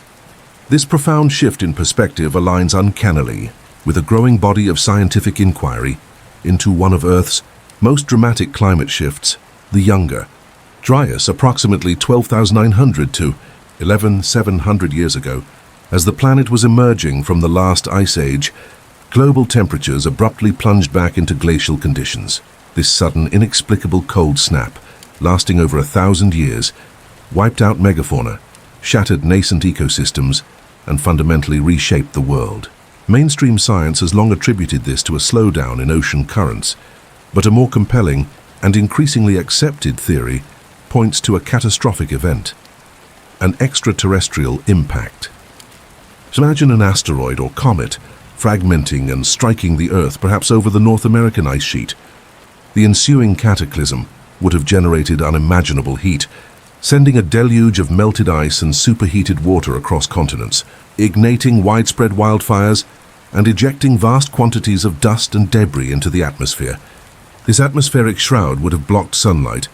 This profound shift in perspective aligns uncannily with a growing body of scientific inquiry into one of Earth's most dramatic climate shifts, the Younger Dryas, approximately 12,900 to 11,700 years ago. As the planet was emerging from the last ice age, global temperatures abruptly plunged back into glacial conditions. This sudden, inexplicable cold snap, lasting over 1,000 years, wiped out megafauna, shattered nascent ecosystems, and fundamentally reshaped the world. Mainstream science has long attributed this to a slowdown in ocean currents, but a more compelling and increasingly accepted theory points to a catastrophic event, an extraterrestrial impact. Imagine an asteroid or comet fragmenting and striking the Earth, perhaps over the North American ice sheet. The ensuing cataclysm would have generated unimaginable heat, sending a deluge of melted ice and superheated water across continents, igniting widespread wildfires and ejecting vast quantities of dust and debris into the atmosphere. This atmospheric shroud would have blocked sunlight,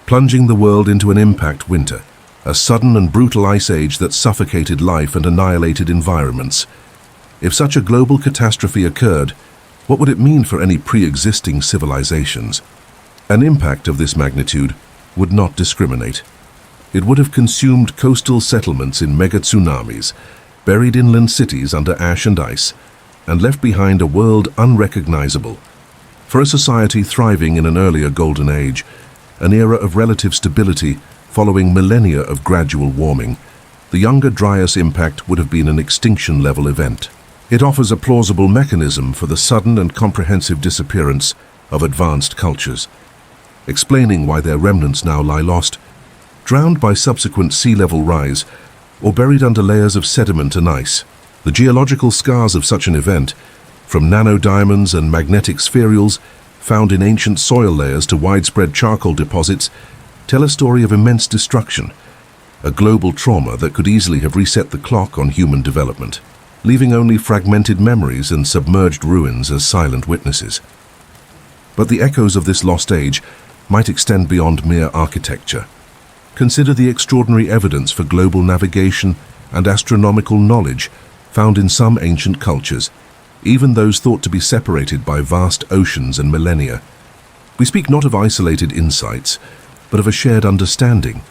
plunging the world into an impact winter, a sudden and brutal ice age that suffocated life and annihilated environments. If such a global catastrophe occurred, what would it mean for any pre-existing civilizations? An impact of this magnitude would not discriminate. It would have consumed coastal settlements in mega tsunamis, buried inland cities under ash and ice, and left behind a world unrecognizable. For a society thriving in an earlier golden age, an era of relative stability following millennia of gradual warming, the Younger Dryas impact would have been an extinction-level event. It offers a plausible mechanism for the sudden and comprehensive disappearance of advanced cultures, explaining why their remnants now lie lost, drowned by subsequent sea level rise, or buried under layers of sediment and ice. The geological scars of such an event, from nanodiamonds and magnetic spherules found in ancient soil layers to widespread charcoal deposits, tell a story of immense destruction, a global trauma that could easily have reset the clock on human development, leaving only fragmented memories and submerged ruins as silent witnesses. But the echoes of this lost age might extend beyond mere architecture. Consider the extraordinary evidence for global navigation and astronomical knowledge found in some ancient cultures, even those thought to be separated by vast oceans and millennia. We speak not of isolated insights, but of a shared understanding,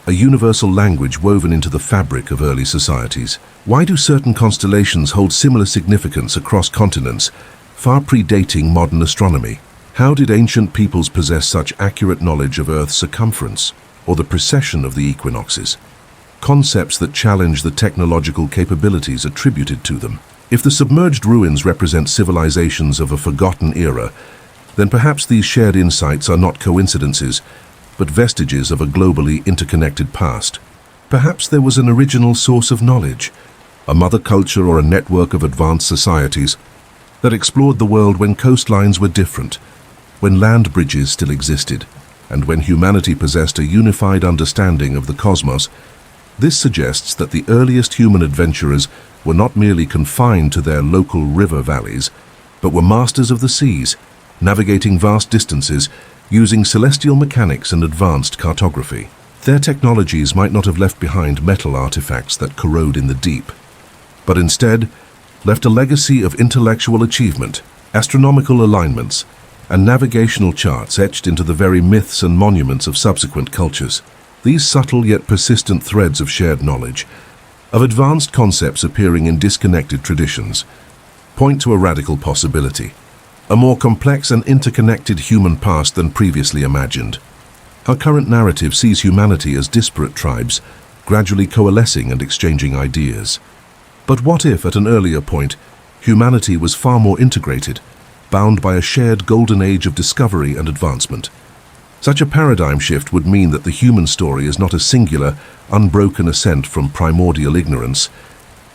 a universal language woven into the fabric of early societies. Why do certain constellations hold similar significance across continents, far predating modern astronomy? How did ancient peoples possess such accurate knowledge of Earth's circumference or the precession of the equinoxes? Concepts that challenge the technological capabilities attributed to them. If the submerged ruins represent civilizations of a forgotten era, then perhaps these shared insights are not coincidences, but vestiges of a globally interconnected past. Perhaps there was an original source of knowledge, a mother culture or a network of advanced societies that explored the world when coastlines were different, when land bridges still existed, and when humanity possessed a unified understanding of the cosmos. This suggests that the earliest human adventurers were not merely confined to their local river valleys, but were masters of the seas, navigating vast distances using celestial mechanics and advanced cartography. Their technologies might not have left behind metal artifacts that corrode in the deep, but instead left a legacy of intellectual achievement, astronomical alignments, and navigational charts etched into the very myths and monuments of subsequent cultures. These subtle yet persistent threads of shared knowledge, of advanced concepts appearing in disconnected traditions, point to a radical possibility, a more complex and interconnected human past than previously imagined. Our current narrative sees humanity as disparate tribes, gradually coalescing and exchanging ideas. But what if, at an earlier point, humanity was far more integrated, bound by a shared golden age of discovery and advancement? Such a paradigm shift would mean that the human story is not a singular, unbroken ascent from primordial ignorance,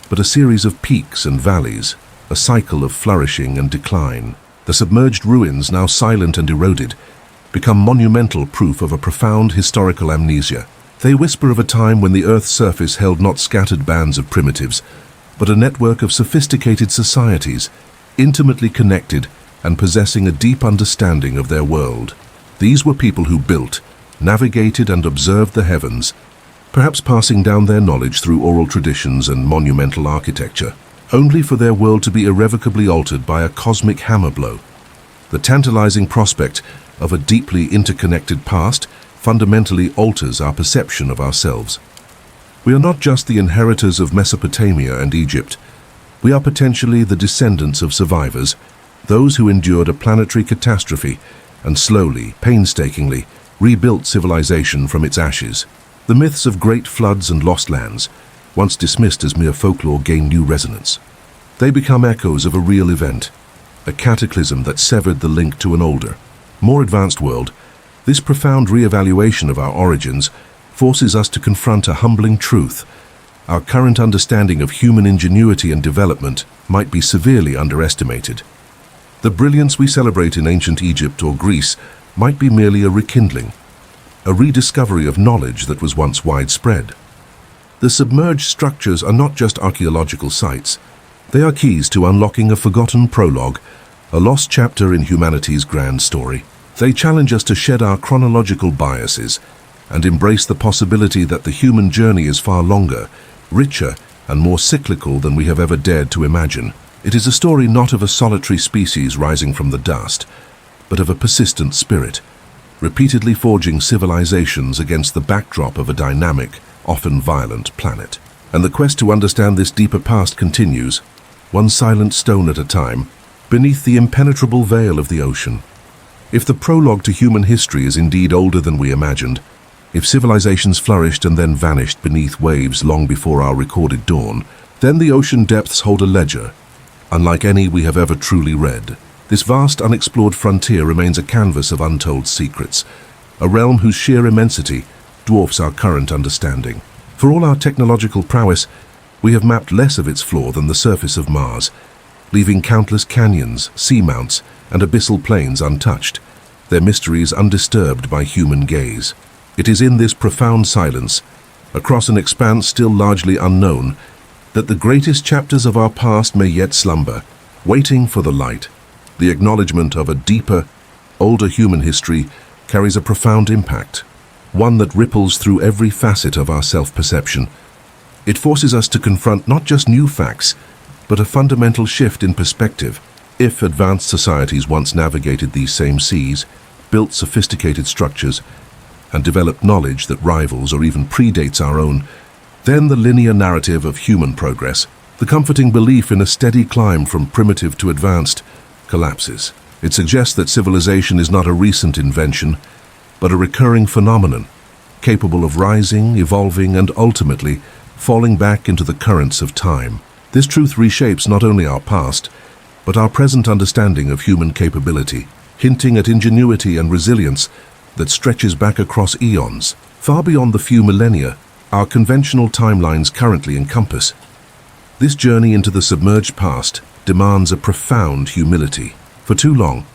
but a series of peaks and valleys, a cycle of flourishing and decline. The submerged ruins, now silent and eroded, become monumental proof of a profound historical amnesia. They whisper of a time when the Earth's surface held not scattered bands of primitives, but a network of sophisticated societies, intimately connected and possessing a deep understanding of their world. These were people who built, navigated and observed the heavens, perhaps passing down their knowledge through oral traditions and monumental architecture, only for their world to be irrevocably altered by a cosmic hammer blow. The tantalizing prospect of a deeply interconnected past fundamentally alters our perception of ourselves. We are not just the inheritors of Mesopotamia and Egypt. We are potentially the descendants of survivors, those who endured a planetary catastrophe and slowly, painstakingly, rebuilt civilization from its ashes. The myths of great floods and lost lands, once dismissed as mere folklore, gain new resonance. They become echoes of a real event, a cataclysm that severed the link to an older, more advanced world. This profound re-evaluation of our origins forces us to confront a humbling truth. Our current understanding of human ingenuity and development might be severely underestimated. The brilliance we celebrate in ancient Egypt or Greece might be merely a rekindling, a rediscovery of knowledge that was once widespread. The submerged structures are not just archaeological sites. They are keys to unlocking a forgotten prologue, a lost chapter in humanity's grand story. They challenge us to shed our chronological biases and embrace the possibility that the human journey is far longer, richer, and more cyclical than we have ever dared to imagine. It is a story not of a solitary species rising from the dust, but of a persistent spirit, repeatedly forging civilizations against the backdrop of a dynamic, often violent planet. And the quest to understand this deeper past continues, one silent stone at a time, beneath the impenetrable veil of the ocean. If the prologue to human history is indeed older than we imagined, if civilizations flourished and then vanished beneath waves long before our recorded dawn, then the ocean depths hold a ledger, unlike any we have ever truly read. This vast, unexplored frontier remains a canvas of untold secrets, a realm whose sheer immensity dwarfs our current understanding. For all our technological prowess, we have mapped less of its floor than the surface of Mars, leaving countless canyons, seamounts, and abyssal plains untouched, their mysteries undisturbed by human gaze. It is in this profound silence, across an expanse still largely unknown, that the greatest chapters of our past may yet slumber, waiting for the light. The acknowledgement of a deeper, older human history carries a profound impact, one that ripples through every facet of our self-perception. It forces us to confront not just new facts, but a fundamental shift in perspective. If advanced societies once navigated these same seas, built sophisticated structures, and developed knowledge that rivals or even predates our own, then the linear narrative of human progress, the comforting belief in a steady climb from primitive to advanced, collapses. It suggests that civilization is not a recent invention, but a recurring phenomenon, capable of rising, evolving, and ultimately falling back into the currents of time. This truth reshapes not only our past, but our present understanding of human capability, hinting at ingenuity and resilience that stretches back across eons, far beyond the few millennia our conventional timelines currently encompass. This journey into the submerged past demands a profound humility. For too long,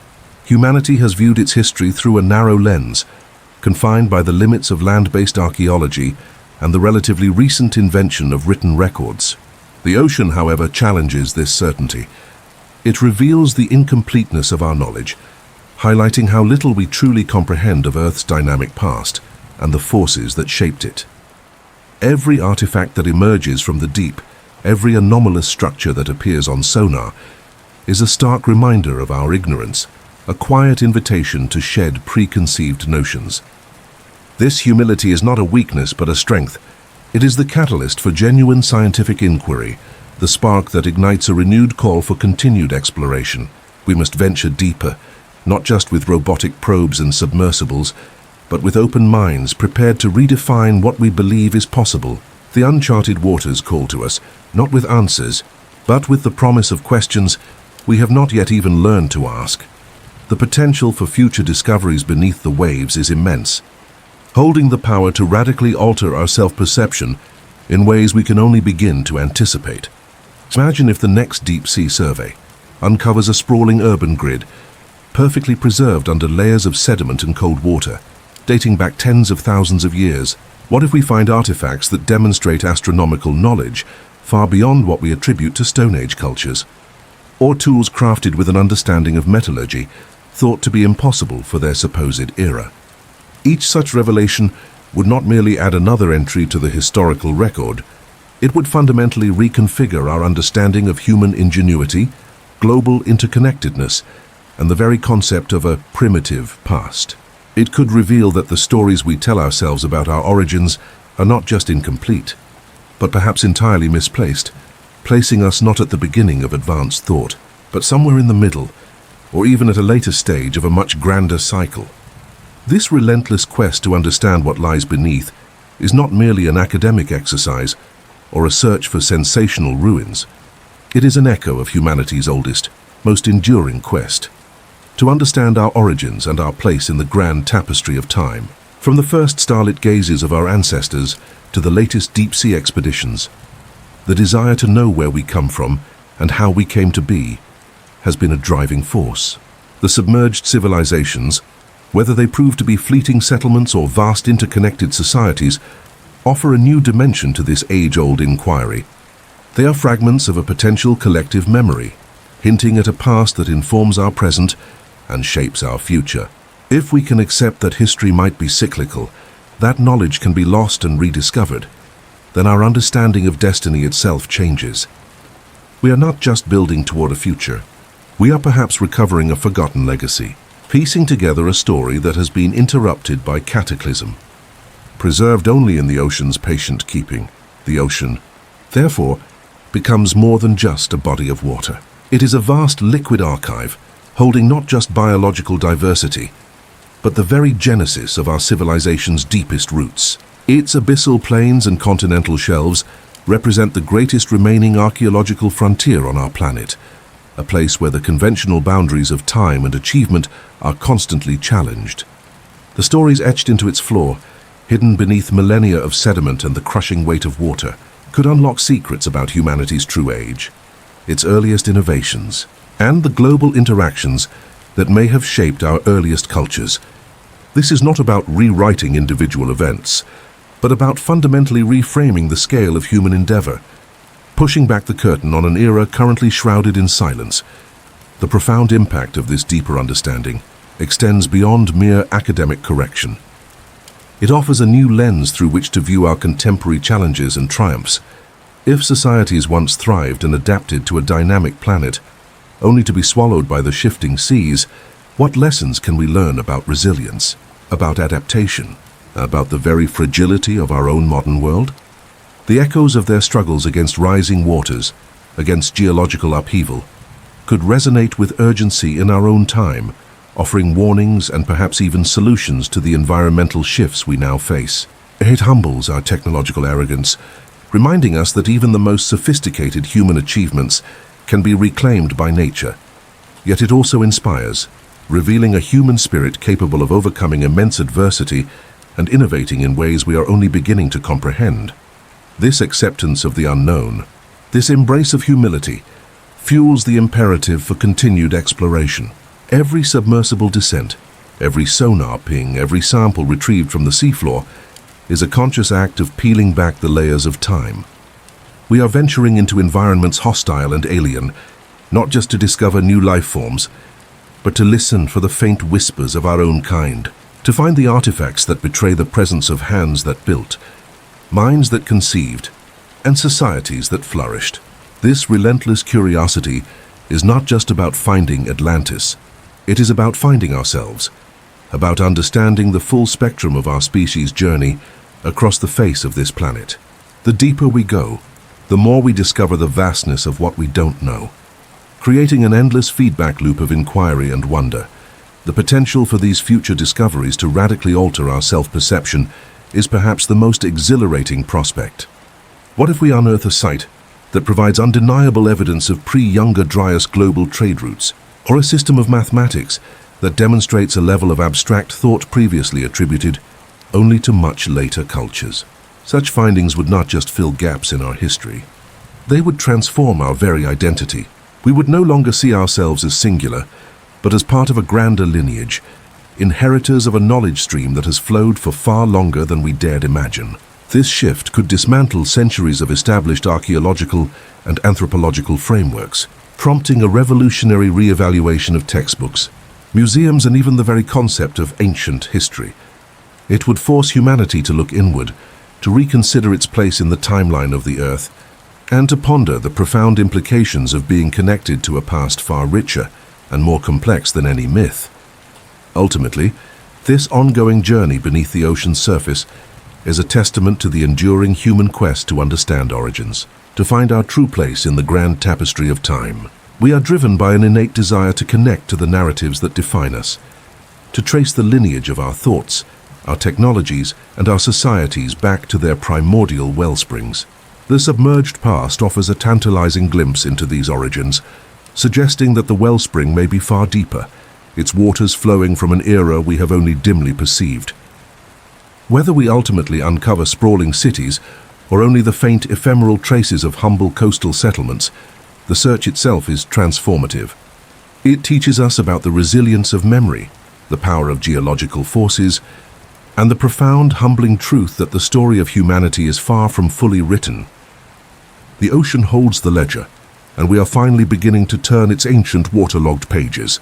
humanity has viewed its history through a narrow lens, confined by the limits of land-based archaeology and the relatively recent invention of written records. The ocean, however, challenges this certainty. It reveals the incompleteness of our knowledge, highlighting how little we truly comprehend of Earth's dynamic past and the forces that shaped it. Every artifact that emerges from the deep, every anomalous structure that appears on sonar, is a stark reminder of our ignorance, a quiet invitation to shed preconceived notions. This humility is not a weakness but a strength. It is the catalyst for genuine scientific inquiry, the spark that ignites a renewed call for continued exploration. We must venture deeper, not just with robotic probes and submersibles, but with open minds prepared to redefine what we believe is possible. The uncharted waters call to us, not with answers, but with the promise of questions we have not yet even learned to ask. The potential for future discoveries beneath the waves is immense, holding the power to radically alter our self-perception in ways we can only begin to anticipate. Imagine if the next deep-sea survey uncovers a sprawling urban grid, perfectly preserved under layers of sediment and cold water, dating back tens of thousands of years. What if we find artifacts that demonstrate astronomical knowledge far beyond what we attribute to Stone Age cultures? Or tools crafted with an understanding of metallurgy thought to be impossible for their supposed era? Each such revelation would not merely add another entry to the historical record, it would fundamentally reconfigure our understanding of human ingenuity, global interconnectedness, and the very concept of a primitive past. It could reveal that the stories we tell ourselves about our origins are not just incomplete, but perhaps entirely misplaced, placing us not at the beginning of advanced thought, but somewhere in the middle, or even at a later stage of a much grander cycle. This relentless quest to understand what lies beneath is not merely an academic exercise or a search for sensational ruins. It is an echo of humanity's oldest, most enduring quest to understand our origins and our place in the grand tapestry of time. From the first starlit gazes of our ancestors to the latest deep-sea expeditions, the desire to know where we come from and how we came to be has been a driving force. The submerged civilizations, whether they prove to be fleeting settlements or vast interconnected societies, offer a new dimension to this age-old inquiry. They are fragments of a potential collective memory, hinting at a past that informs our present and shapes our future. If we can accept that history might be cyclical, that knowledge can be lost and rediscovered, then our understanding of destiny itself changes. We are not just building toward a future. We are perhaps recovering a forgotten legacy, piecing together a story that has been interrupted by cataclysm. Preserved only in the ocean's patient keeping, the ocean, therefore, becomes more than just a body of water. It is a vast liquid archive, holding not just biological diversity, but the very genesis of our civilization's deepest roots. Its abyssal plains and continental shelves represent the greatest remaining archaeological frontier on our planet, a place where the conventional boundaries of time and achievement are constantly challenged. The stories etched into its floor, hidden beneath millennia of sediment and the crushing weight of water, could unlock secrets about humanity's true age, its earliest innovations, and the global interactions that may have shaped our earliest cultures. This is not about rewriting individual events, but about fundamentally reframing the scale of human endeavor, pushing back the curtain on an era currently shrouded in silence. The profound impact of this deeper understanding extends beyond mere academic correction. It offers a new lens through which to view our contemporary challenges and triumphs. If societies once thrived and adapted to a dynamic planet, only to be swallowed by the shifting seas, what lessons can we learn about resilience, about adaptation, about the very fragility of our own modern world? The echoes of their struggles against rising waters, against geological upheaval, could resonate with urgency in our own time, offering warnings and perhaps even solutions to the environmental shifts we now face. It humbles our technological arrogance, reminding us that even the most sophisticated human achievements can be reclaimed by nature. Yet it also inspires, revealing a human spirit capable of overcoming immense adversity and innovating in ways we are only beginning to comprehend. This acceptance of the unknown, this embrace of humility, fuels the imperative for continued exploration. Every submersible descent, every sonar ping, every sample retrieved from the seafloor is a conscious act of peeling back the layers of time. We are venturing into environments hostile and alien, not just to discover new life forms, but to listen for the faint whispers of our own kind, to find the artifacts that betray the presence of hands that built, minds that conceived, and societies that flourished. This relentless curiosity is not just about finding Atlantis. It is about finding ourselves, about understanding the full spectrum of our species' journey across the face of this planet. The deeper we go, the more we discover the vastness of what we don't know, creating an endless feedback loop of inquiry and wonder. The potential for these future discoveries to radically alter our self-perception is perhaps the most exhilarating prospect. What if we unearth a site that provides undeniable evidence of pre-Younger Dryas global trade routes, or a system of mathematics that demonstrates a level of abstract thought previously attributed only to much later cultures? Such findings would not just fill gaps in our history. They would transform our very identity. We would no longer see ourselves as singular, but as part of a grander lineage, inheritors of a knowledge stream that has flowed for far longer than we dared imagine. This shift could dismantle centuries of established archaeological and anthropological frameworks, prompting a revolutionary re-evaluation of textbooks, museums, and even the very concept of ancient history. It would force humanity to look inward, to reconsider its place in the timeline of the Earth, and to ponder the profound implications of being connected to a past far richer and more complex than any myth. Ultimately, this ongoing journey beneath the ocean's surface is a testament to the enduring human quest to understand origins, to find our true place in the grand tapestry of time. We are driven by an innate desire to connect to the narratives that define us, to trace the lineage of our thoughts, our technologies, and our societies back to their primordial wellsprings. The submerged past offers a tantalizing glimpse into these origins, suggesting that the wellspring may be far deeper, its waters flowing from an era we have only dimly perceived. Whether we ultimately uncover sprawling cities or only the faint ephemeral traces of humble coastal settlements, the search itself is transformative. It teaches us about the resilience of memory, the power of geological forces, and the profound, humbling truth that the story of humanity is far from fully written. The ocean holds the ledger, and we are finally beginning to turn its ancient waterlogged pages.